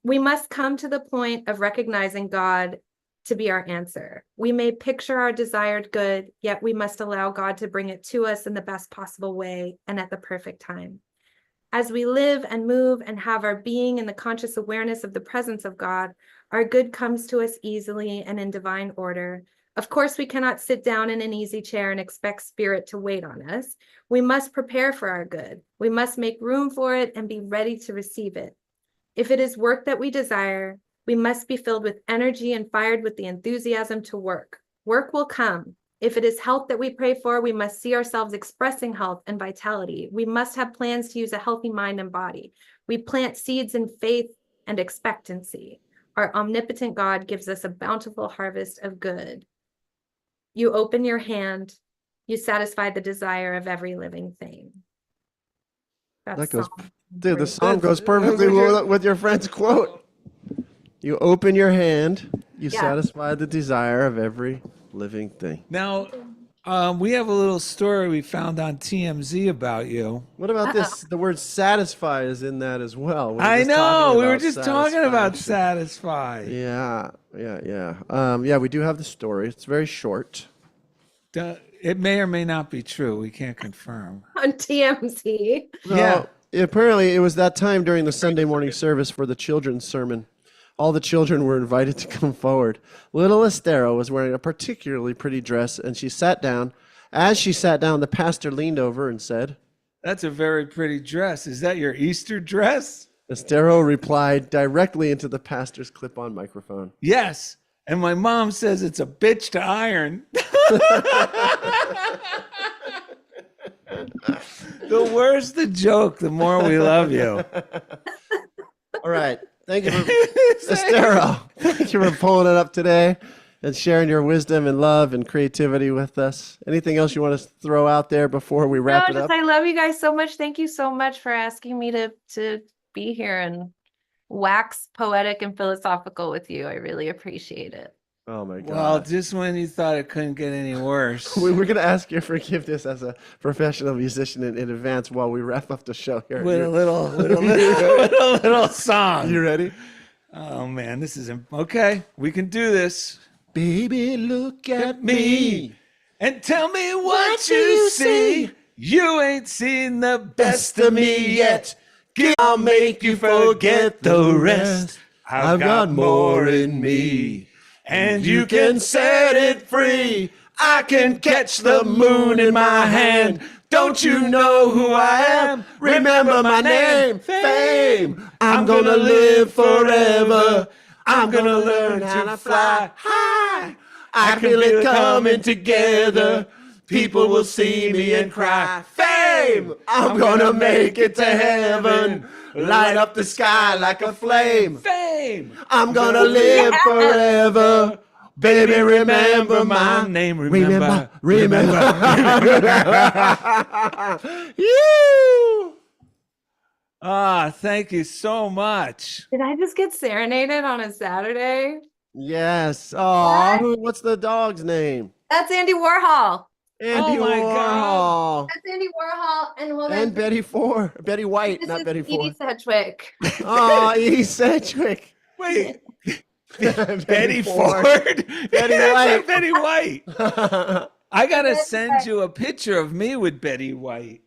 Speaker 3: We must come to the point of recognizing God to be our answer. We may picture our desired good, yet we must allow God to bring it to us in the best possible way and at the perfect time. As we live and move and have our being in the conscious awareness of the presence of God, our good comes to us easily and in divine order. Of course, we cannot sit down in an easy chair and expect spirit to wait on us. We must prepare for our good. We must make room for it and be ready to receive it. If it is work that we desire, we must be filled with energy and fired with the enthusiasm to work. Work will come. If it is health that we pray for, we must see ourselves expressing health and vitality. We must have plans to use a healthy mind and body. We plant seeds in faith and expectancy. Our omnipotent God gives us a bountiful harvest of good. You open your hand, you satisfy the desire of every living thing.
Speaker 2: That goes,
Speaker 3: Psalm
Speaker 2: dude, the
Speaker 3: 3.
Speaker 2: song goes perfectly with your friend's quote. You open your hand, you satisfy the desire of every living thing.
Speaker 1: Now, we have a little story we found on TMZ about you.
Speaker 2: What about this? The word satisfy is in that as well.
Speaker 1: I know. We were just talking about satisfy.
Speaker 2: Yeah. Yeah, we do have the story. It's very short.
Speaker 1: It may or may not be true. We can't confirm.
Speaker 3: On TMZ.
Speaker 1: Yeah.
Speaker 2: Apparently, it was that time during the Sunday morning service for the children's sermon. All the children were invited to come forward. Little Esthero was wearing a particularly pretty dress, and she sat down. As she sat down, the pastor leaned over and said,
Speaker 1: "That's a very pretty dress. Is that your Easter dress?"
Speaker 2: Esthero replied directly into the pastor's clip-on microphone.
Speaker 1: "Yes. And my mom says it's a bitch to iron." The worse the joke, the more we love you.
Speaker 2: All right. Thank you, Esthero. Thank you for pulling it up today and sharing your wisdom and love and creativity with us. Anything else you want to throw out there before we wrap it up?
Speaker 3: I love you guys so much. Thank you so much for asking me to be here and wax poetic and philosophical with you. I really appreciate it.
Speaker 2: Oh my God.
Speaker 1: Well, just when you thought it couldn't get any worse.
Speaker 2: We're going to ask your forgiveness as a professional musician in advance while we wrap up the show here.
Speaker 1: With a little song.
Speaker 2: You ready?
Speaker 1: Oh man, this is okay. We can do this.
Speaker 2: Baby, look at me
Speaker 1: and tell me what you see. You ain't seen the best of me yet. I'll make you forget the rest. I've got more in me. And you can set it free. I can catch the moon in my hand. Don't you know who I am? Remember my name, fame. I'm gonna live forever. I'm gonna learn how to fly high. I feel it coming together. People will see me and cry, fame. I'm gonna make it to heaven. Light up the sky like a flame. Fame. I'm gonna live forever. Baby, remember my name. Remember. You. Thank you so much.
Speaker 3: Did I just get serenaded on a Saturday?
Speaker 2: Yes. Oh, what's the dog's name?
Speaker 3: That's Andy Warhol.
Speaker 2: Andy Warhol.
Speaker 3: That's Andy Warhol. And hold
Speaker 2: And
Speaker 3: on.
Speaker 2: Betty White,
Speaker 3: This
Speaker 2: not
Speaker 3: is
Speaker 2: Betty Ford.
Speaker 3: Edie Sedgwick.
Speaker 2: Oh, Edie Sedgwick.
Speaker 1: Wait. Betty Ford?
Speaker 2: Betty White.
Speaker 1: Betty White. I gotta send you a picture of me with Betty White.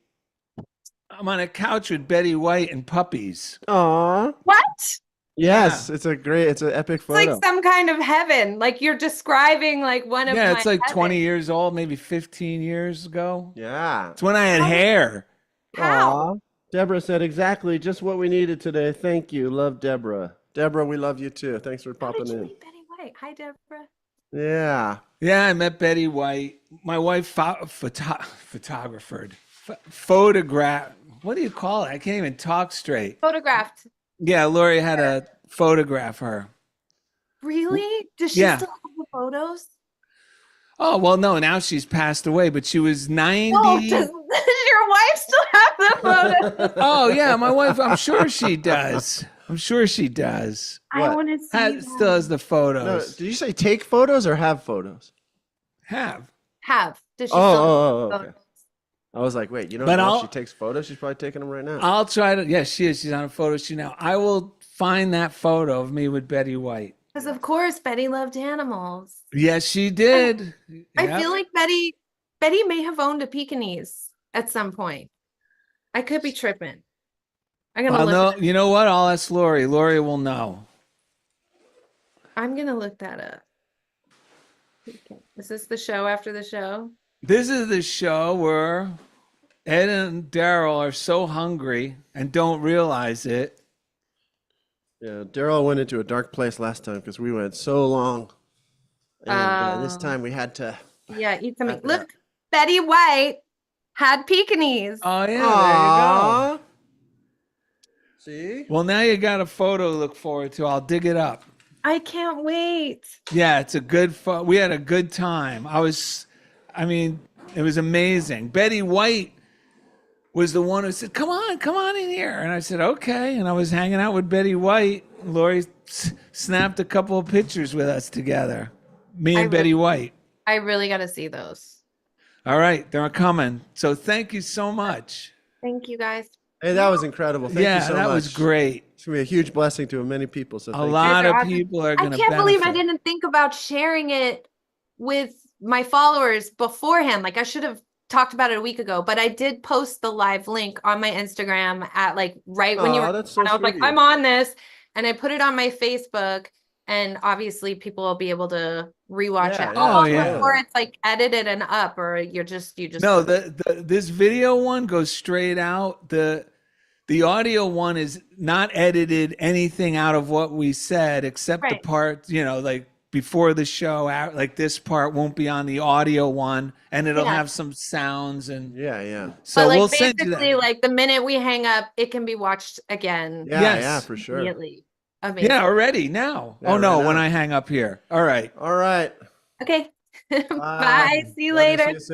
Speaker 1: I'm on a couch with Betty White and puppies.
Speaker 2: Aw.
Speaker 3: What?
Speaker 2: Yes, it's an epic photo.
Speaker 3: It's like some kind of heaven. Like you're describing like one of my
Speaker 1: It's like
Speaker 3: heavens.
Speaker 1: 20 years old, maybe 15 years ago.
Speaker 2: Yeah.
Speaker 1: It's when I had hair.
Speaker 3: How?
Speaker 2: Aw. Deborah said exactly just what we needed today. Thank you. Love Deborah. Deborah, we love you too. Thanks for
Speaker 3: How
Speaker 2: popping
Speaker 3: did you
Speaker 2: in.
Speaker 3: meet Betty White? Hi, Deborah.
Speaker 2: Yeah.
Speaker 1: Yeah, I met Betty White. My wife photographed. What do you call it? I can't even talk straight.
Speaker 3: Photographed.
Speaker 1: Yeah, Lori had to photograph her.
Speaker 3: Really? Does she
Speaker 1: Yeah.
Speaker 3: still have the photos?
Speaker 1: Oh, well, no, now she's passed away, but she was 90.
Speaker 3: Oh, does your wife still have the photos?
Speaker 1: Oh, yeah, my wife, I'm sure she does. I'm sure she does.
Speaker 3: I
Speaker 2: What?
Speaker 3: want to see them.
Speaker 1: Still has the
Speaker 2: No,
Speaker 1: photos.
Speaker 2: did you say take photos or have photos?
Speaker 1: Have.
Speaker 3: Have. Does she
Speaker 2: Oh,
Speaker 3: still
Speaker 2: oh,
Speaker 3: have
Speaker 2: okay.
Speaker 3: photos?
Speaker 2: I was like, wait, you don't
Speaker 1: But
Speaker 2: know
Speaker 1: I'll-
Speaker 2: if she takes photos? She's probably taking them right now.
Speaker 1: I'll try to. Yeah, she is. She's on a photo shoot now. I will find that photo of me with Betty White.
Speaker 3: Because of course Betty loved animals.
Speaker 1: Yes, she did.
Speaker 3: I
Speaker 1: Yep.
Speaker 3: feel like Betty may have owned a Pekingese at some point. I could be tripping. I'm gonna
Speaker 1: Well,
Speaker 3: look.
Speaker 1: no, you know what? I'll ask Lori. Lori will know.
Speaker 3: I'm gonna look that up. Is this the show after the show?
Speaker 1: This is the show where Ed and Darrell are so hungry and don't realize it.
Speaker 2: Yeah, Darrell went into a dark place last time because we went so long. And this time we had to.
Speaker 3: Yeah, eat something.
Speaker 2: Had to have-
Speaker 3: Look, Betty White had Pekingese.
Speaker 1: Oh, yeah, there you
Speaker 2: Aw.
Speaker 1: go.
Speaker 2: See?
Speaker 1: Well, now you got a photo to look forward to. I'll dig it up.
Speaker 3: I can't wait.
Speaker 1: Yeah, it's a good we had a good time. I mean, it was amazing. Betty White was the one who said, come on in here. And I said, okay. And I was hanging out with Betty White. Lori snapped a couple of pictures with us together. Me and Betty White.
Speaker 3: I really got to see those.
Speaker 1: All right, they're coming. So thank you so much.
Speaker 3: Thank you guys.
Speaker 2: Hey, that was incredible. Thank you so much.
Speaker 1: that was great.
Speaker 2: It's going to be a huge blessing to many people. So
Speaker 1: A
Speaker 2: thank you.
Speaker 1: lot of
Speaker 3: Awesome.
Speaker 1: people are
Speaker 3: I
Speaker 1: going to
Speaker 3: can't believe I
Speaker 1: benefit.
Speaker 3: didn't think about sharing it with my followers beforehand. Like I should have talked about it a week ago, but I did post the live link on my Instagram at like right when you were
Speaker 2: that's so
Speaker 3: on. I was
Speaker 2: sweet
Speaker 3: like,
Speaker 2: of you.
Speaker 3: I'm on this, and I put it on my Facebook, and obviously people will be able to rewatch
Speaker 2: Yeah,
Speaker 3: it.
Speaker 2: yeah,
Speaker 1: Oh, yeah.
Speaker 3: Or it's like edited and up, or you just
Speaker 1: No, this video one goes straight out. The audio one is not edited anything out of what we said, except the
Speaker 3: Right.
Speaker 1: part, like before the show, like this part won't be on the audio one, and it'll
Speaker 3: Yeah.
Speaker 1: have some sounds. And
Speaker 2: Yeah.
Speaker 1: so
Speaker 3: but like
Speaker 1: we'll send you
Speaker 3: basically
Speaker 1: that.
Speaker 3: like the minute we hang up, it can be watched again
Speaker 2: Yeah,
Speaker 1: Yes.
Speaker 2: yeah, for sure.
Speaker 3: immediately. Amazing.
Speaker 1: Yeah, already now.
Speaker 2: Yeah,
Speaker 1: Oh, no,
Speaker 2: right
Speaker 1: when
Speaker 2: now.
Speaker 1: I hang up here. All right.
Speaker 2: All right.
Speaker 3: Okay.
Speaker 2: Bye.
Speaker 3: Bye. See you
Speaker 2: Love you.
Speaker 3: later.
Speaker 2: See you soon.